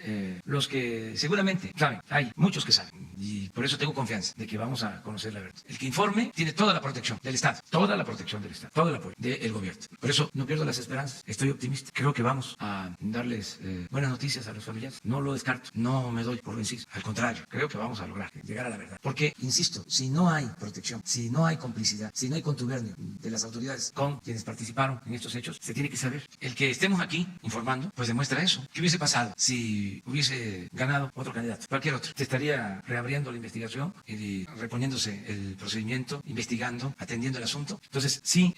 los que seguramente saben. Hay muchos que saben, y por eso tengo confianza de que vamos a conocer la verdad. El que informe tiene toda la protección del Estado, toda la protección del Estado, todo el apoyo del gobierno. Por eso no pierdo las esperanzas, estoy optimista. Creo que vamos a darles buenas noticias a los familiares. No lo descarto, no me doy por vencido. Al contrario, creo que vamos a lograr llegar a la verdad. Porque, insisto, si no hay protección, si no hay complicidad, si no hay contubernio de las autoridades con quienes participaron en estos hechos, se tiene que saber. El que estemos aquí informando, pues demuestra eso. ¿Qué hubiese pasado si hubiese ganado otro candidato? Cualquier otro. Se estaría reabriendo la investigación y reponiéndose el procedimiento, investigando, atendiendo el asunto. Entonces, sí,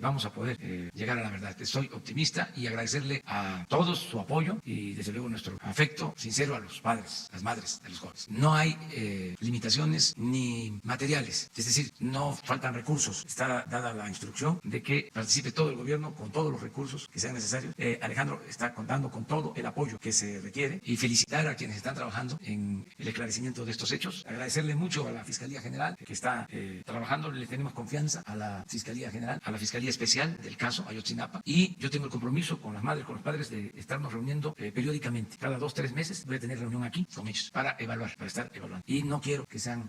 vamos a poder llegar a la verdad. Estoy optimista y agradecerle a todos su apoyo y, desde luego, nuestro afecto sincero a los padres, las madres de los jóvenes. No hay limitaciones ni materiales, es decir, no faltan recursos. Está dada la instrucción de que participe todo el gobierno con todos los recursos que sean necesarios. Alejandro está contando con todo el apoyo que se requiere, y felicitar a quienes están trabajando en el esclarecimiento de estos los hechos. Agradecerle mucho a la Fiscalía General que está trabajando, le tenemos confianza a la Fiscalía General, a la Fiscalía Especial del caso Ayotzinapa, y yo tengo el compromiso con las madres, con los padres, de estarnos reuniendo periódicamente. Cada 2-3 meses voy a tener reunión aquí con ellos para evaluar, para estar evaluando. Y no quiero que sean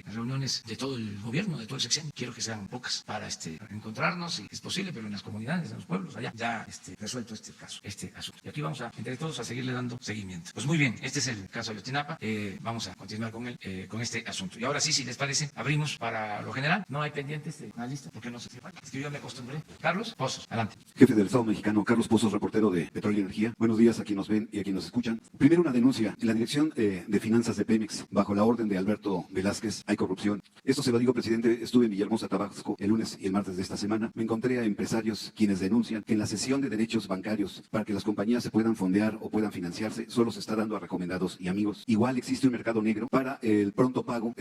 reuniones de todo el gobierno, de todo el sexenio. Quiero que sean pocas para encontrarnos, si es posible, pero en las comunidades, en los pueblos, allá, ya resuelto este caso, este asunto. Y aquí vamos a, entre todos, a seguirle dando seguimiento. Pues muy bien, este es el caso Ayotzinapa. Vamos a continuar con él, con este asunto. Y ahora sí, si les parece, abrimos para lo general. No hay pendientes de una lista, porque no se sepa. Es que yo me acostumbré. Carlos Pozos, adelante. Jefe del Estado mexicano, Carlos Pozos, reportero de Petróleo y Energía. Buenos días a quienes nos ven y a quienes nos escuchan. Primero, una denuncia. En la Dirección de Finanzas de Pemex, bajo la orden de Alberto Velázquez, hay corrupción. Esto se lo digo, presidente. Estuve en Villahermosa, Tabasco, el lunes y el martes de esta semana. Me encontré a empresarios quienes denuncian que en la cesión de derechos bancarios para que las compañías se puedan fondear o puedan financiarse, solo se está dando a recomendados y amigos. Igual existe un mercado negro para el pronto pago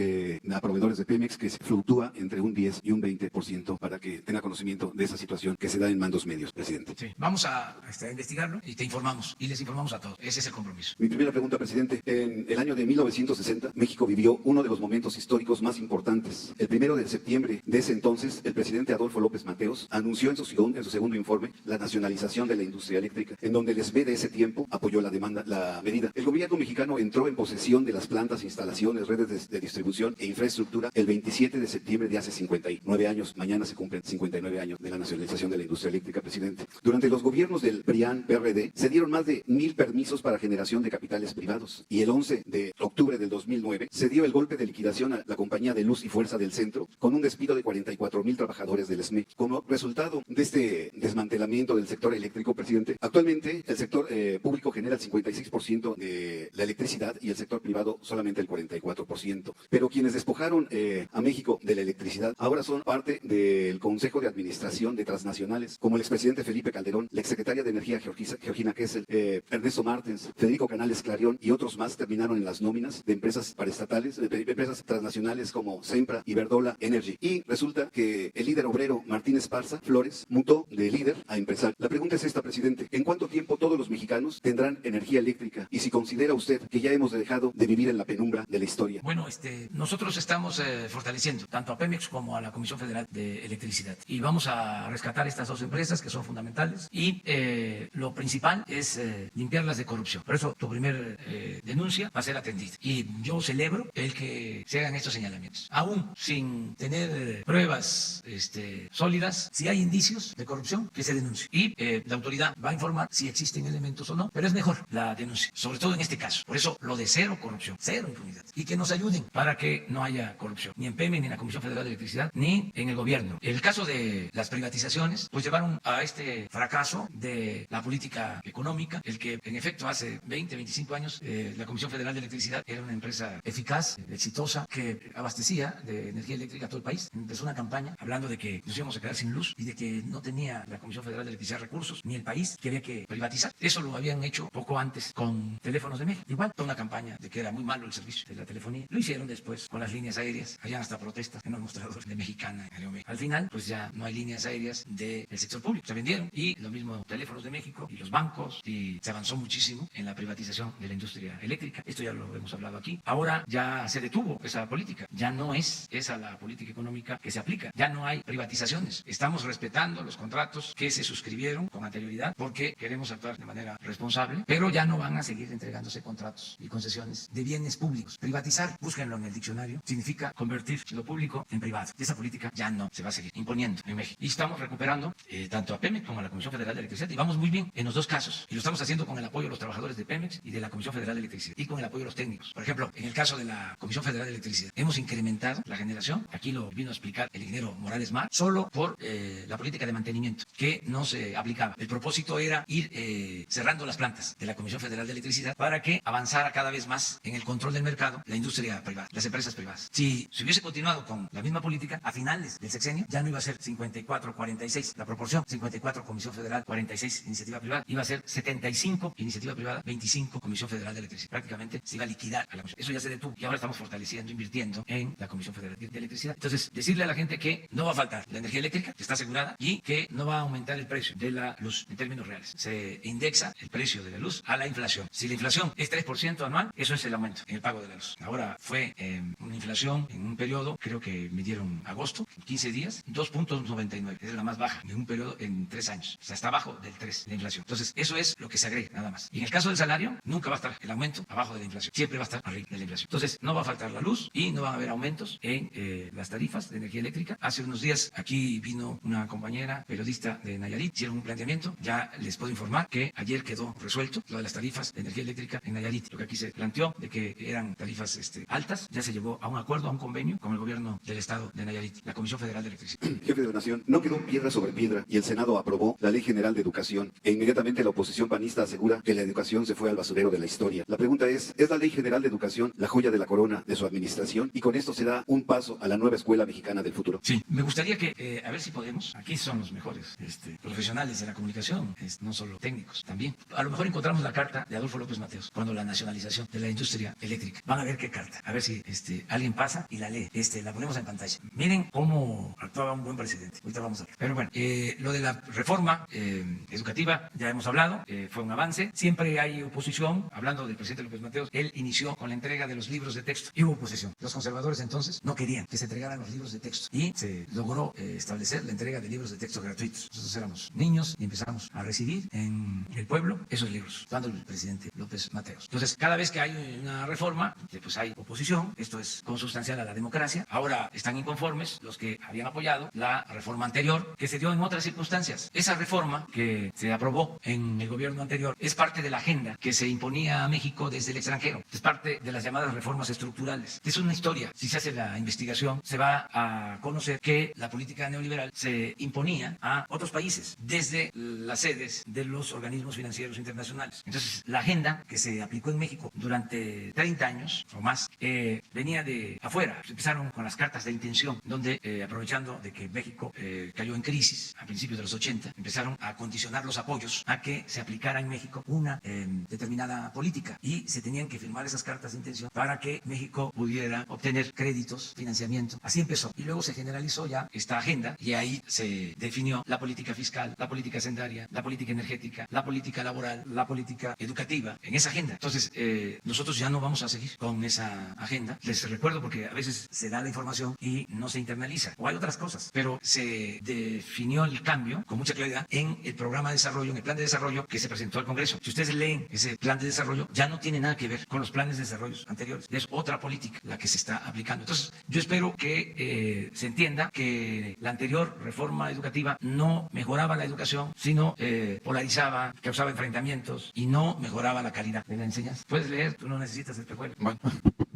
a proveedores de Pemex que se fluctúa entre un 10 y un 20%, para que tenga conocimiento de esa situación que se da en mandos medios, presidente. Sí, vamos a investigarlo y te informamos, y les informamos a todos. Ese es el compromiso. Mi primera pregunta, presidente. En el año de 1960, México vivió uno de los momentos históricos más importantes. El 1 de septiembre de ese entonces, el presidente Adolfo López Mateos anunció en su segundo informe la nacionalización de la industria eléctrica, en donde el SME de ese tiempo apoyó la medida. El gobierno mexicano entró en posesión de las plantas, instalaciones, redes de distribución e infraestructura el 27 de septiembre de hace 59 años. Mañana se cumplen 59 años de la nacionalización de la industria eléctrica, presidente. Durante los gobiernos del PRIAN-PRD se dieron más de 1,000 permisos para generación de capitales privados, y el 11 de octubre del 2009 se dio el golpe de liquidación a la compañía de Luz y Fuerza del Centro, con un despido de 44,000 trabajadores del SME. Como resultado de este desmantelamiento del sector eléctrico, presidente, actualmente el sector público genera el 56% de la electricidad y el sector privado solamente el 44%. Pero quienes despojaron a México de la electricidad ahora son parte del Consejo de Administración de transnacionales, como el expresidente Felipe Calderón, la exsecretaria de Energía Georgina Kessel, Ernesto Martens, Federico Canales Clarión y otros más terminaron en las nóminas de empresas paraestatales, de empresas transnacionales como Sempra, Iberdrola, Energy. Y resulta que el líder obrero Martín Esparza Flores mutó de líder a empresario. La pregunta es esta, presidente. ¿En cuánto tiempo todos los mexicanos tendrán energía eléctrica? Y si considera usted que ya hemos dejado de vivir en la penumbra de la historia. Bueno, nosotros estamos fortaleciendo tanto a Pemex como a la Comisión Federal de Electricidad. Y vamos a rescatar estas dos empresas que son fundamentales. Y lo principal es limpiarlas de corrupción. Por eso tu primer denuncia va a ser atendida. Y yo celebro el que se hagan estos señalamientos. Aún sin tener pruebas sólidas, si hay indicios de corrupción, que se denuncie. Y la autoridad va a informar si existen elementos o no, pero es mejor la denuncia, sobre todo en este caso. Por eso lo de cero corrupción, cero impunidad. Y que nos ayuden para que no haya corrupción, ni en Pemex, ni en la Comisión Federal de Electricidad, ni en el gobierno. El caso de las privatizaciones, pues llevaron a este fracaso de la política económica, el que en efecto hace 20, 25 años la Comisión Federal de Electricidad era una empresa eficaz, exitosa, que abastecía de energía eléctrica a todo el país. Empezó una campaña hablando de que nos íbamos a quedar sin luz y de que no tenía la Comisión Federal de Electricidad recursos, ni el país, que había que privatizar. Eso lo habían hecho poco antes con Teléfonos de México. Igual, toda una campaña de que era muy malo el servicio de la telefonía. Lo hicieron después con las líneas aéreas. Habían hasta protestas en los mostradores de Mexicana, en Aeroméxico. Al final, pues ya no hay líneas aéreas del sector público. Se vendieron, y lo mismo Teléfonos de México y los bancos, y se avanzó muchísimo en la privatización de la industria eléctrica. Esto ya lo hemos hablado aquí. Ahora ya se detuvo esa política. Ya no es esa la política económica que se aplica. Ya no hay privatizaciones. Estamos respetando los contratos que se suscribieron con anterioridad porque queremos actuar de manera responsable, pero ya no van a seguir entregándose contratos y concesiones de bienes públicos. Privatizar, búsquenlo en el diccionario, significa convertir lo público en privado. Y esa política ya no se va a seguir imponiendo en México. Y estamos recuperando tanto a Pemex como a la Comisión Federal de Electricidad, y vamos muy bien en los dos casos. Y lo estamos haciendo con el apoyo de los trabajadores de Pemex y de la Comisión Federal de Electricidad, y con el apoyo de los técnicos. Por ejemplo, en el caso de la Comisión Federal de Electricidad, hemos incrementado la generación. Aquí lo vino a explicar el ingeniero Morales Mar, solo por la política de mantenimiento que no se aplicaba. El propósito era ir cerrando las plantas de la Comisión Federal de Electricidad para que avanzara cada vez más en el control del mercado la industria privada, las empresas privadas. Si se hubiese continuado con la misma política, a finales del sexenio ya no iba a ser 54-46 la proporción, 54 Comisión Federal, 46 iniciativa privada, iba a ser 75 iniciativa privada, 25 Comisión Federal de Electricidad. Prácticamente se iba a liquidar a la Comisión. Eso ya se detuvo y ahora estamos fortaleciendo, invirtiendo en la Comisión Federal de Electricidad. Entonces, decirle a la gente que no va a faltar la energía eléctrica, que está asegurada, y que no va a aumentar el precio de la luz en términos reales. Se indexa el precio de la luz a la inflación. Si la inflación es 3% anual, eso es el aumento en el pago de la luz. Ahora fue una inflación en un periodo, creo que midieron agosto, 15 días, 2.99. Es la más baja en un periodo en 3 años. O sea, está abajo del 3 de inflación. Entonces, eso es lo que se agrega, nada más. Y en el caso del salario, nunca va a estar el aumento abajo de la inflación. Siempre va a estar arriba de la inflación. Entonces, no va a faltar la luz y no va a haber aumentos en las tarifas de energía eléctrica. Hace unos días aquí vino una compañera periodista de Nayarit, hicieron un planteamiento. Ya les puedo informar que ayer quedó resuelto lo de las tarifas de energía eléctrica en Nayarit. Lo que aquí se planteó de que eran tarifas altas, ya se llevó a un acuerdo, a un convenio con el gobierno del estado de Nayarit, la Comisión Federal de Electricidad. Jefe de la Nación, no quedó piedra sobre piedra y el Senado aprobó la Ley General de Educación e inmediatamente la oposición panista asegura que la educación se fue al basurero de la historia. La pregunta ¿es la Ley General de Educación la joya de la corona de su administración? Y con esto se da un paso a la nueva escuela mexicana del futuro. Sí, me gustaría que, a ver si podemos, aquí son los mejores profesionales de la comunicación, no solo técnicos, también. A lo mejor encontramos la carta de Adolfo López Mateos, cuando la nacionalización de la industria eléctrica. Van a ver qué carta, a ver si alguien pasa y la lee, la ponemos en pantalla. Miren cómo actuaba un buen presidente. Ahorita vamos a ver. Pero bueno, lo de la reforma educativa, ya hemos hablado, fue un avance. Siempre hay oposición, hablando del presidente López Mateos, él inició con la entrega de los libros de texto y hubo oposición. Los conservadores entonces no querían que se entregaran los libros de texto y se logró establecer la entrega de libros de texto gratuitos. Nosotros éramos niños y empezamos a recibir en el pueblo esos libros, cuando el presidente López Mateos. Entonces, cada vez que hay una reforma, pues hay oposición. Esto es consustancial a la democracia. Ahora están inconformes los que habían apoyado la reforma anterior, que se dio en otras circunstancias. Esa reforma que se aprobó en el gobierno anterior es parte de la agenda que se imponía a México desde el extranjero. Es parte de las llamadas reformas estructurales. Es una historia. Si se hace la investigación, se va a conocer que la política neoliberal se imponía a otros países desde las sedes de los organismos financieros internacionales. Entonces, la agenda que se aplicó en México durante 30 años o más venía de afuera. Empezaron con las cartas de intención, donde aprovechando de que México cayó en crisis a principios de los 80, empezaron a condicionar los apoyos a que se aplicara en México una determinada política y se tenían que firmar esas cartas de intención para que México pudiera obtener créditos, financiamiento. Así empezó y luego se generalizó ya esta agenda y ahí se definió la política fiscal, la política hacendaria, la política energética, la política laboral, la política educativa en esa agenda. Entonces, nosotros ya no vamos a seguir con esa agenda. Les recuerdo porque a veces se da la información y no se internaliza o hay otras cosas, pero se definió el cambio con mucha claridad en el programa de desarrollo, en el plan de desarrollo que se presentó al Congreso. Si ustedes leen ese plan de desarrollo, ya no tiene nada que ver con los planes de desarrollo anteriores. Es otra política la que se está aplicando. Entonces, yo espero que se entienda que la anterior reforma educativa no mejoraba la educación, sino polarizaba, causaba enfrentamientos y no mejoraba la calidad de la enseñanza. Puedes leer, tú no necesitas el prejuicio. Bueno.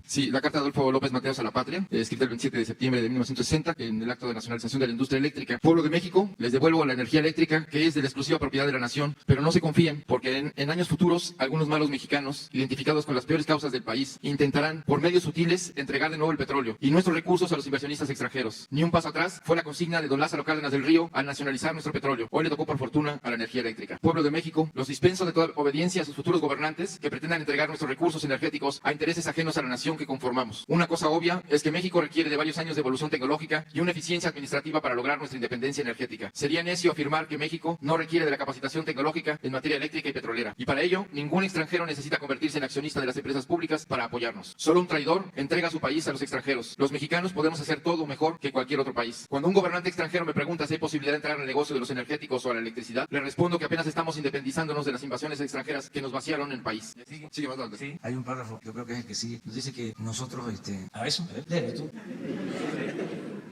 Sí, la carta de Adolfo López Mateos a la patria, escrita el 27 de septiembre de 1960 en el acto de nacionalización de la industria eléctrica. Pueblo de México, les devuelvo la energía eléctrica que es de la exclusiva propiedad de la nación, pero no se confíen, porque en años futuros algunos malos mexicanos, identificados con las peores causas del país, intentarán por medios sutiles entregar de nuevo el petróleo y nuestros recursos a los inversionistas extranjeros. Ni un paso atrás fue la consigna de don Lázaro Cárdenas del Río al nacionalizar nuestro petróleo. Hoy le tocó por fortuna a la energía eléctrica. Pueblo de México, los dispenso de toda obediencia a sus futuros gobernantes que pretendan entregar nuestros recursos energéticos a intereses ajenos a la nación que conformamos. Una cosa obvia es que México requiere de varios años de evolución tecnológica y una eficiencia administrativa para lograr nuestra independencia energética. Sería necio afirmar que México no requiere de la capacitación tecnológica en materia eléctrica y petrolera. Y para ello, ningún extranjero necesita convertirse en accionista de las empresas públicas para apoyarnos. Solo un traidor entrega su país a los extranjeros. Los mexicanos podemos hacer todo mejor que cualquier otro país. Cuando un gobernante extranjero me pregunta si hay posibilidad de entrar al negocio de los energéticos o a la electricidad, le respondo que apenas estamos independizándonos de las invasiones extranjeras que nos vaciaron el país. Sigue más adelante. Sí, hay un párrafo, yo creo que es el que sigue. Nos dice que nosotros, a eso, léelo tú.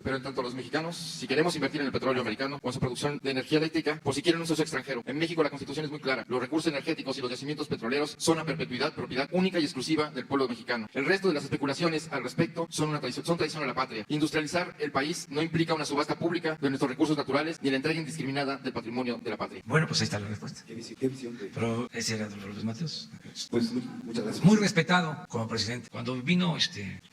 Pero en tanto los mexicanos, si queremos invertir en el petróleo americano o en su producción de energía eléctrica, por si quieren un socio extranjero. En México la Constitución es muy clara. Los recursos energéticos y los yacimientos petroleros son a perpetuidad, propiedad única y exclusiva del pueblo mexicano. El resto de las especulaciones al respecto son traición a la patria. Industrializar el país no implica una subasta pública de nuestros recursos naturales ni la entrega indiscriminada del patrimonio de la patria. Bueno, pues ahí está la respuesta. ¿Qué visión de... Pero ese era Adolfo López Mateos. Pues muchas gracias. Muy respetado como presidente. Cuando vino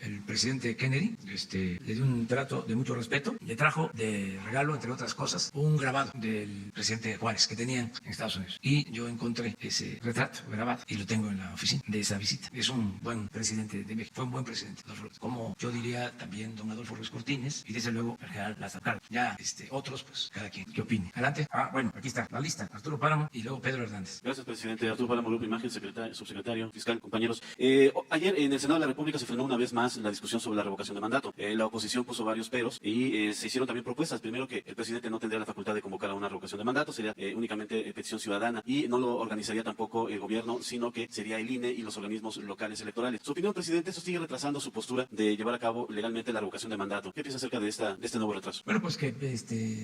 el presidente Kennedy, le dio un trato de muy mucho respeto, le trajo de regalo, entre otras cosas, un grabado del presidente Juárez que tenían en Estados Unidos. Y yo encontré ese retrato grabado y lo tengo en la oficina de esa visita. Es un buen presidente de México, fue un buen presidente, como yo diría también don Adolfo Ruiz Cortines y desde luego el general Lázaro Cárdenas. Ya otros, pues cada quien que opine. Adelante. Bueno, aquí está la lista. Arturo Páramo y luego Pedro Hernández. Gracias, presidente. Arturo Páramo, Grupo Imagen, subsecretario fiscal, compañeros. Ayer en el Senado de la República se frenó una vez más la discusión sobre la revocación de mandato. La oposición puso varios peros y se hicieron también propuestas. Primero, que el presidente no tendría la facultad de convocar a una revocación de mandato, sería únicamente petición ciudadana y no lo organizaría tampoco el gobierno, sino que sería el INE y los organismos locales electorales. Su opinión, presidente, eso sigue retrasando su postura de llevar a cabo legalmente la revocación de mandato. ¿Qué piensa acerca de este nuevo retraso? Bueno, pues que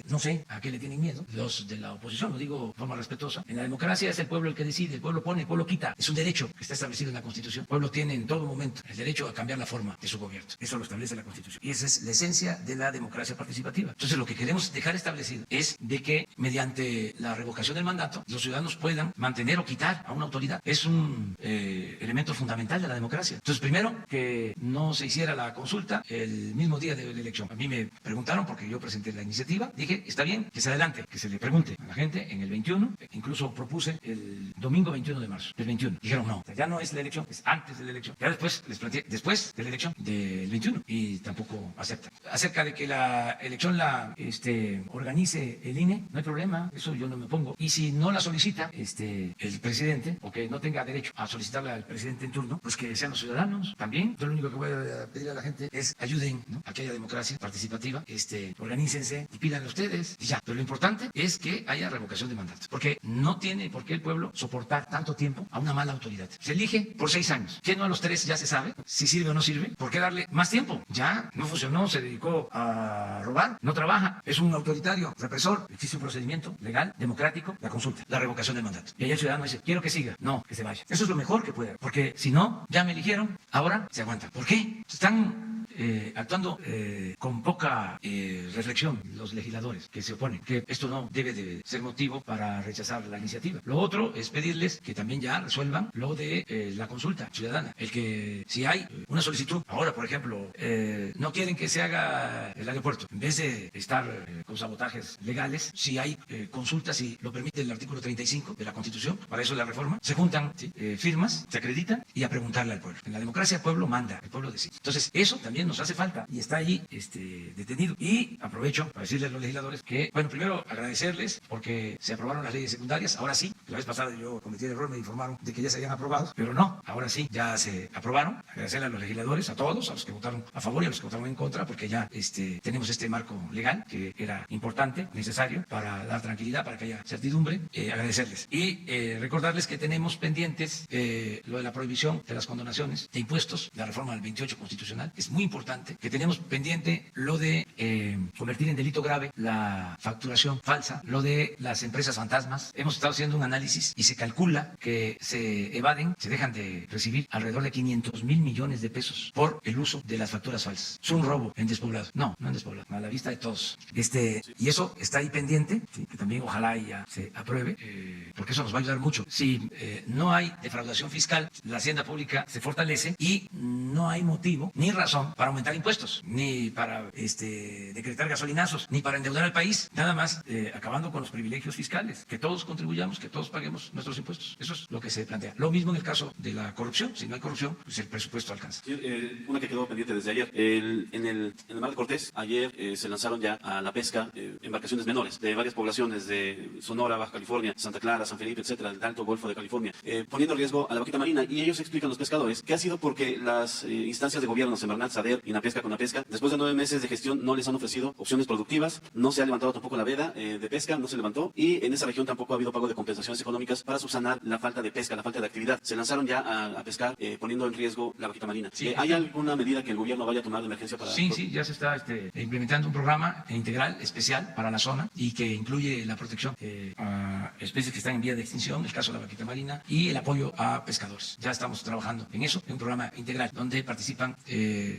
no sé a qué le tienen miedo los de la oposición, lo digo de forma respetuosa. En la democracia es el pueblo el que decide, el pueblo pone, el pueblo quita. Es un derecho que está establecido en la Constitución. El pueblo tiene en todo momento el derecho a cambiar la forma de su gobierno. Eso lo establece la Constitución. Y esa es la esencia de la democracia participativa. Entonces, lo que queremos dejar establecido es de que mediante la revocación del mandato, los ciudadanos puedan mantener o quitar a una autoridad. Es un elemento fundamental de la democracia. Entonces, primero, que no se hiciera la consulta el mismo día de la elección. A mí me preguntaron, porque yo presenté la iniciativa, dije, está bien, que se adelante, que se le pregunte a la gente en el 21, incluso propuse el domingo 21 de marzo, del 21. Dijeron, no, ya no es la elección, es antes de la elección. Ya después les planteé, después de la elección del 21, y tampoco aceptan. Acerca de que la elección la organice el INE, no hay problema, eso yo no me pongo. Y si no la solicita el presidente, o que no tenga derecho a solicitarla al presidente en turno, pues que sean los ciudadanos también. Yo lo único que voy a pedir a la gente es ayuden, ¿no?, a que haya democracia participativa, organícense y pídanle a ustedes y ya. Pero lo importante es que haya revocación de mandato, porque no tiene por qué el pueblo soportar tanto tiempo a una mala autoridad. Se elige por 6 años. ¿Qué no a los 3 ya se sabe si sirve o no sirve? ¿Por qué darle más tiempo? Ya no funcionó, se dedicó a robar, no trabaja, es un autoritario, represor. Existe un procedimiento legal, democrático, la consulta, la revocación del mandato. Y ahí el ciudadano dice, quiero que siga, no, que se vaya. Eso es lo mejor que puede haber, porque si no, ya me eligieron, ahora se aguantan. ¿Por qué? Están actuando con poca reflexión los legisladores que se oponen, que esto no debe de ser motivo para rechazar la iniciativa. Lo otro es pedirles que también ya resuelvan lo de la consulta ciudadana. El que si hay una solicitud, ahora por ejemplo, no quieren que se haga el aeropuerto, en vez de estar con sabotajes legales, si hay consultas, y lo permite el artículo 35 de la Constitución, para eso es la reforma, se juntan firmas, se acreditan y a preguntarle al pueblo. En la democracia el pueblo manda, el pueblo decide. Entonces eso también nos hace falta y está ahí detenido. Y aprovecho para decirles a los legisladores que, bueno, primero agradecerles porque se aprobaron las leyes secundarias. Ahora sí, la vez pasada yo cometí el error, me informaron de que ya se habían aprobado, pero no, ahora sí, ya se aprobaron. Agradecerle a los legisladores, a todos, a los que votaron a favor y a los que votaron en contra, porque ya tenemos este marco legal que era importante, necesario para dar tranquilidad, para que haya certidumbre. Agradecerles y recordarles que tenemos pendientes lo de la prohibición de las condonaciones de impuestos, la reforma del 28 constitucional. Es muy importante que tenemos pendiente lo de convertir en delito grave la facturación falsa, lo de las empresas fantasmas. Hemos estado haciendo un análisis y se calcula que se evaden, se dejan de recibir alrededor de 500,000 millones de pesos por el uso de las facturas falsas. Es un robo en despoblado. No en despoblado, a la vista de todos. Y eso está ahí pendiente, ¿sí?, que también ojalá ya se apruebe, porque eso nos va a ayudar mucho. Si no hay defraudación fiscal, la hacienda pública se fortalece y no hay motivo ni razón para aumentar impuestos, ni para decretar gasolinazos, ni para endeudar al país, nada más acabando con los privilegios fiscales, que todos contribuyamos, que todos paguemos nuestros impuestos. Eso es lo que se plantea. Lo mismo en el caso de la corrupción. Si no hay corrupción, pues el presupuesto alcanza. Sí, una que quedó pendiente desde ayer. En el Mar de Cortés, ayer se lanzaron ya a la pesca embarcaciones menores de varias poblaciones de Sonora, Baja California, Santa Clara, San Felipe, etcétera, del Alto Golfo de California, poniendo en riesgo a la vaquita marina. Y ellos explican, los pescadores, que ha sido porque las instancias de gobierno, Semarnat, SADER, INAPESCA, CONAPESCA, después de 9 meses de gestión no les han ofrecido opciones productivas, no se ha levantado tampoco la veda de pesca, no se levantó, y en esa región tampoco ha habido pago de compensaciones económicas para subsanar la falta de pesca, la falta de actividad. Se lanzaron ya a pescar, poniendo en riesgo la vaquita marina. Sí, ¿hay alguna medida que el gobierno vaya a tomar de emergencia para...? Sí, ya se está implementando un programa integral, especial para la zona, y que incluye la protección a especies que están en vía de extinción, el caso de la vaquita marina, y el apoyo a pescadores. Ya estamos trabajando en eso, en un programa integral donde participan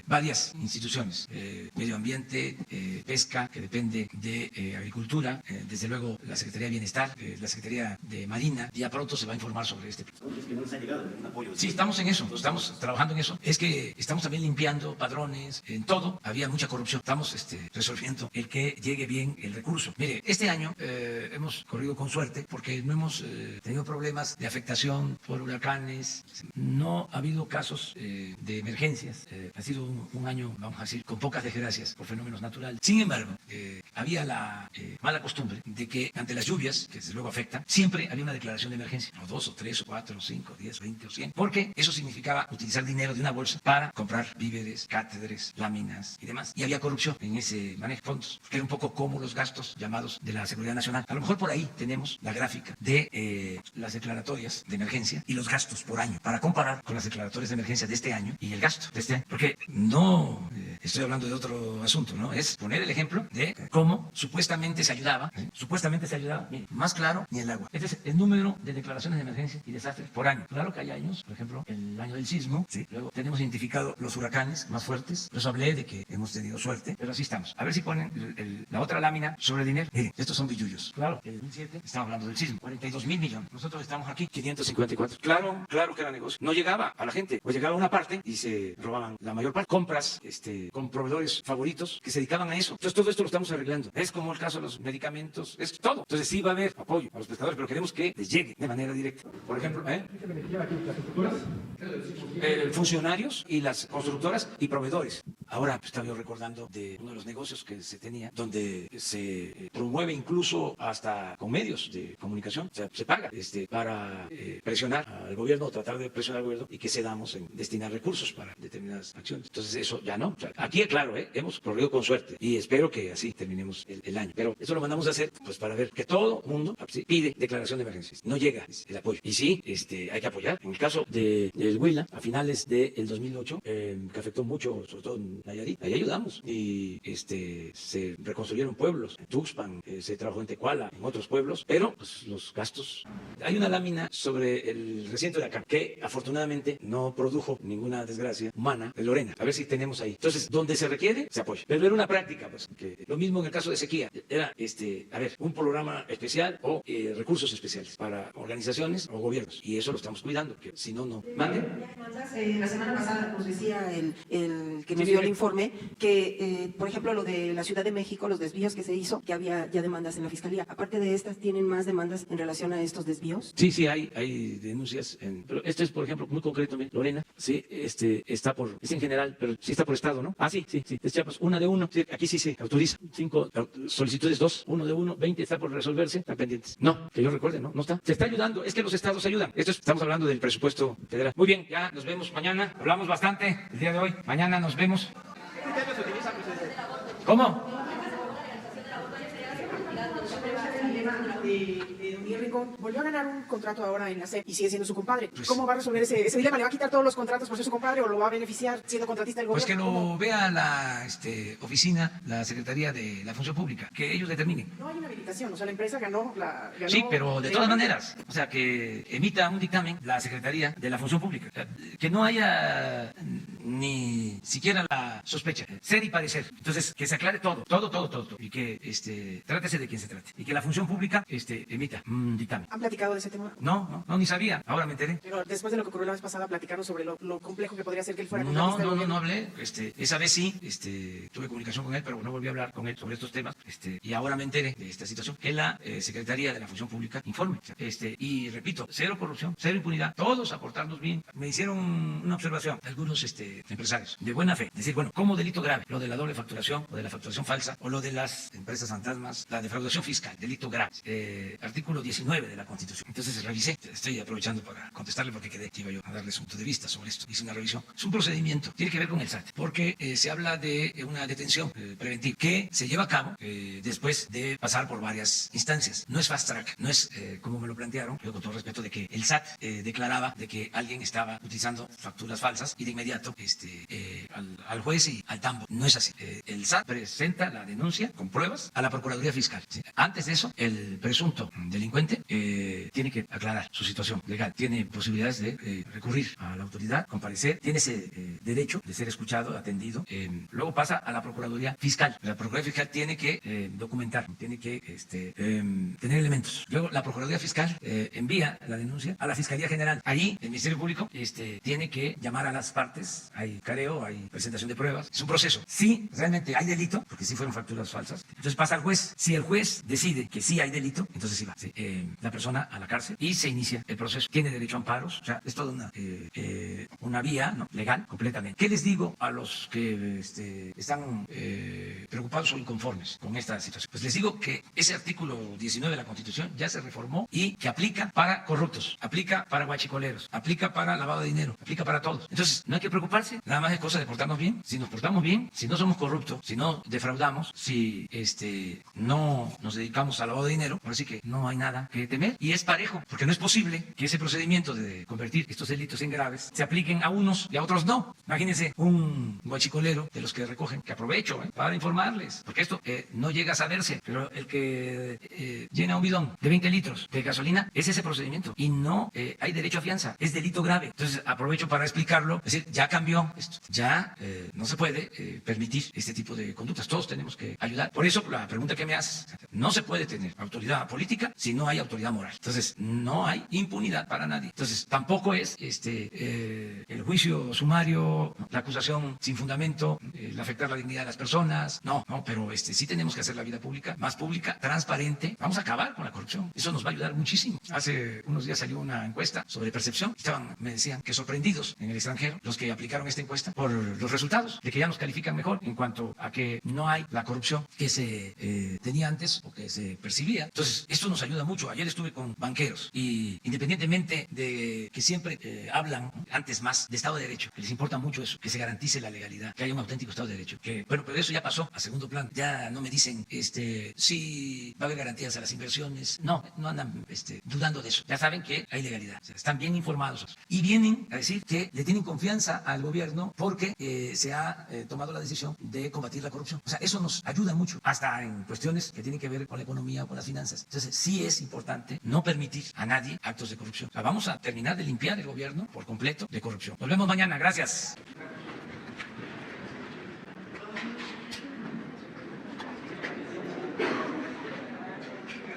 varios varias instituciones, medio ambiente, pesca, que depende de agricultura, desde luego la Secretaría de Bienestar, la Secretaría de Marina. Ya pronto se va a informar sobre este. Es que no les ha llegado un apoyo. Sí, estamos en eso, estamos trabajando en eso. Es que estamos también limpiando padrones, en todo había mucha corrupción. Estamos resolviendo el que llegue bien el recurso. Mire, este año hemos corrido con suerte porque no hemos tenido problemas de afectación por huracanes. No ha habido casos de emergencias. Ha sido un año, vamos a decir, con pocas desgracias por fenómenos naturales. Sin embargo, había la mala costumbre de que ante las lluvias, que desde luego afectan, siempre había una declaración de emergencia, o 2 o 3 o 4 o 5, 10, 20 o 100, porque eso significaba utilizar dinero de una bolsa para comprar víveres, cátedres, láminas y demás. Y había corrupción en ese manejo de fondos, porque era un poco como los gastos llamados de la Seguridad Nacional. A lo mejor por ahí tenemos la gráfica de las declaratorias de emergencia y los gastos por año, para comparar con las declaratorias de emergencia de este año y el gasto de este año. Porque no estoy hablando de otro asunto, ¿no? Es poner el ejemplo de cómo supuestamente se ayudaba. Mire, más claro ni el agua. Este es el número de declaraciones de emergencia y desastres por año. Claro que hay años, por ejemplo, el año del sismo, ¿sí? Luego tenemos identificado los huracanes más fuertes. Les hablé de que hemos tenido suerte, pero así estamos. A ver si ponen la otra lámina sobre el dinero. Mire, estos son billullos. Claro, el 2007 estamos hablando del sismo, 42,000 millones. Nosotros estamos aquí, 554. Claro que era negocio. No llegaba a la gente, o llegaba a una parte y se robaban la mayor parte. Compras con proveedores favoritos que se dedicaban a eso. Entonces todo esto lo estamos arreglando. Es como el caso de los medicamentos, es todo. Entonces sí va a haber apoyo a los pescadores, pero queremos que les llegue de manera directa. Por ejemplo, funcionarios y las constructoras y proveedores. Ahora estaba yo recordando de uno de los negocios que se tenía, donde se promueve incluso hasta con medios de comunicación, o sea, se paga para presionar al gobierno o tratar de presionar al gobierno y que cedamos en destinar recursos para determinadas acciones. Entonces eso ya no. O sea, aquí claro, hemos corrido con suerte y espero que así terminemos el año. Pero eso lo mandamos a hacer pues para ver que todo el mundo pide declaración de emergencia. No llega el apoyo. Y sí, hay que apoyar. En el caso del Huila, a finales del 2008, que afectó mucho, sobre todo en Nayarit, ahí ayudamos y se reconstruyeron pueblos. En Tuxpan, se trabajó en Tecuala, en otros pueblos, pero pues, los gastos. Hay una lámina sobre el reciente huracán que afortunadamente no produjo ninguna desgracia humana de Lorena. A ver si tenemos ahí. Entonces, donde se requiere, se apoya. Pero era una práctica, pues, que lo mismo en el caso de sequía. Era, un programa especial o recursos especiales para organizaciones o gobiernos. Y eso lo estamos cuidando, que si no, no. ¿Mande? La semana pasada nos decía el que nos dio el informe que, por ejemplo, lo de la Ciudad de México, los desvíos que se hizo, que había ya demandas en la Fiscalía. Aparte de estas, ¿tienen más demandas en relación a estos desvíos? Sí, hay denuncias. Pero este es, por ejemplo, muy concreto, Lorena, sí, es en general, pero sí está por estado, ¿no? Sí, es Chiapas, una de uno. Sí, aquí sí se autoriza. 5 solicitudes, 2, 1 de 1, 20 está por resolverse, están pendientes. No, que yo recuerde, no está. Se está ayudando, es que los estados ayudan. Estamos hablando del presupuesto federal. Muy bien, ya nos vemos mañana. Hablamos bastante el día de hoy. Mañana nos vemos. ¿Cómo? Volvió a ganar un contrato ahora en la SEP y sigue siendo su compadre. ¿Cómo va a resolver ese dilema? ¿Le va a quitar todos los contratos por ser su compadre o lo va a beneficiar siendo contratista del gobierno? Pues que lo vea la oficina, la Secretaría de la Función Pública, que ellos determinen. No hay una habilitación, o sea, la empresa ganó. Sí, pero de todas maneras, o sea, que emita un dictamen la Secretaría de la Función Pública, o sea, que no haya ni siquiera la sospecha, ser y parecer. Entonces, que se aclare todo, y que trátese de quien se trate, y que la Función Pública emita un dictamen. ¿Han platicado de ese tema? No, ni sabía, ahora me enteré. Pero después de lo que ocurrió la vez pasada, platicaron sobre lo complejo que podría ser que él fuera No hablé, esa vez sí, tuve comunicación con él, pero no volví a hablar con él sobre estos temas, y ahora me enteré de esta situación, que la Secretaría de la Función Pública informe, y repito, cero corrupción, cero impunidad, todos aportarnos bien. Me hicieron una observación, algunos empresarios, de buena fe, decir, bueno, como delito grave, lo de la doble facturación, o de la facturación falsa, o lo de las empresas fantasmas, la defraudación fiscal, delito grave, artículo 19 de la Constitución. Entonces revisé, estoy aprovechando para contestarle porque iba yo a darles un punto de vista sobre esto. Hice una revisión. Es un procedimiento, tiene que ver con el SAT, porque se habla de una detención preventiva que se lleva a cabo después de pasar por varias instancias. No es fast track, no es como me lo plantearon, yo con todo respeto, de que el SAT declaraba de que alguien estaba utilizando facturas falsas y de inmediato al juez y al tambo. No es así. El SAT presenta la denuncia con pruebas a la Procuraduría Fiscal. ¿Sí? Antes de eso, el presunto delincuente tiene que aclarar su situación legal. Tiene posibilidades de recurrir a la autoridad, comparecer. Tiene ese derecho de ser escuchado, atendido. Luego pasa a la Procuraduría Fiscal. La Procuraduría Fiscal tiene que documentar, tiene que tener elementos. Luego la Procuraduría Fiscal envía la denuncia a la Fiscalía General. Ahí el Ministerio Público tiene que llamar a las partes. Hay careo, hay presentación de pruebas. Es un proceso. Si realmente hay delito, porque sí fueron facturas falsas, entonces pasa al juez. Si el juez decide que sí hay delito, entonces sí va la persona a la cárcel y se inicia el proceso. Tiene derecho a amparos. O sea, es toda una vía, ¿no?, legal completamente. ¿Qué les digo a los que están preocupados o inconformes con esta situación? Pues les digo que ese artículo 19 de la Constitución ya se reformó y que aplica para corruptos, aplica para guachicoleros, aplica para lavado de dinero, aplica para todos. Entonces, no hay que preocuparse, nada más es cosa de portarnos bien. Si nos portamos bien, si no somos corruptos, si no defraudamos, si no nos dedicamos al lavado de dinero, ahora sí que no hay nada que temer. Y es parejo, porque no es posible que ese procedimiento de convertir estos delitos en graves se apliquen a unos y a otros no. Imagínense un guachicolero de los que recogen, que aprovecho para informarles, porque esto no llega a saberse, pero el que llena un bidón de 20 litros de gasolina es ese procedimiento y no hay derecho a fianza, es delito grave. Entonces aprovecho para explicarlo, es decir, ya cambió esto, ya no se puede permitir este tipo de conductas, todos tenemos que ayudar. Por eso la pregunta que me haces, no se puede tener autoridad política si no hay autoridad moral. Entonces no hay impunidad para nadie. Entonces tampoco es el juicio sumario, la acusación sin fundamento, el afectar la dignidad de las personas, no, pero sí tenemos que hacer la vida pública más pública, transparente. Vamos a acabar con la corrupción, eso nos va a ayudar muchísimo. Hace unos días salió una encuesta sobre percepción, me decían que sorprendidos en el extranjero los que aplicaron esta encuesta por los resultados, de que ya nos califican mejor en cuanto a que no hay la corrupción que se tenía antes o que se percibía. Entonces esto nos ayuda mucho. Ayer estuve con banqueros y independientemente de que siempre hablan antes más de Estado de Derecho, que les importa mucho eso, que se garantice la legalidad, que haya un auténtico Estado de Derecho, que bueno, pero eso ya pasó a segundo plano. Ya no me dicen si va a haber garantías a las inversiones, no andan dudando de eso. Ya saben que hay legalidad, o sea, están bien informados y vienen a decir que le tienen confianza al gobierno porque se ha tomado la decisión de combatir la corrupción. O sea, eso nos ayuda mucho, hasta en cuestiones que tienen que ver con la economía o con las finanzas. Entonces sí es importante no permitir a nadie actos de corrupción. O sea, vamos a terminar de limpiar el gobierno por completo de corrupción. Nos vemos mañana, gracias.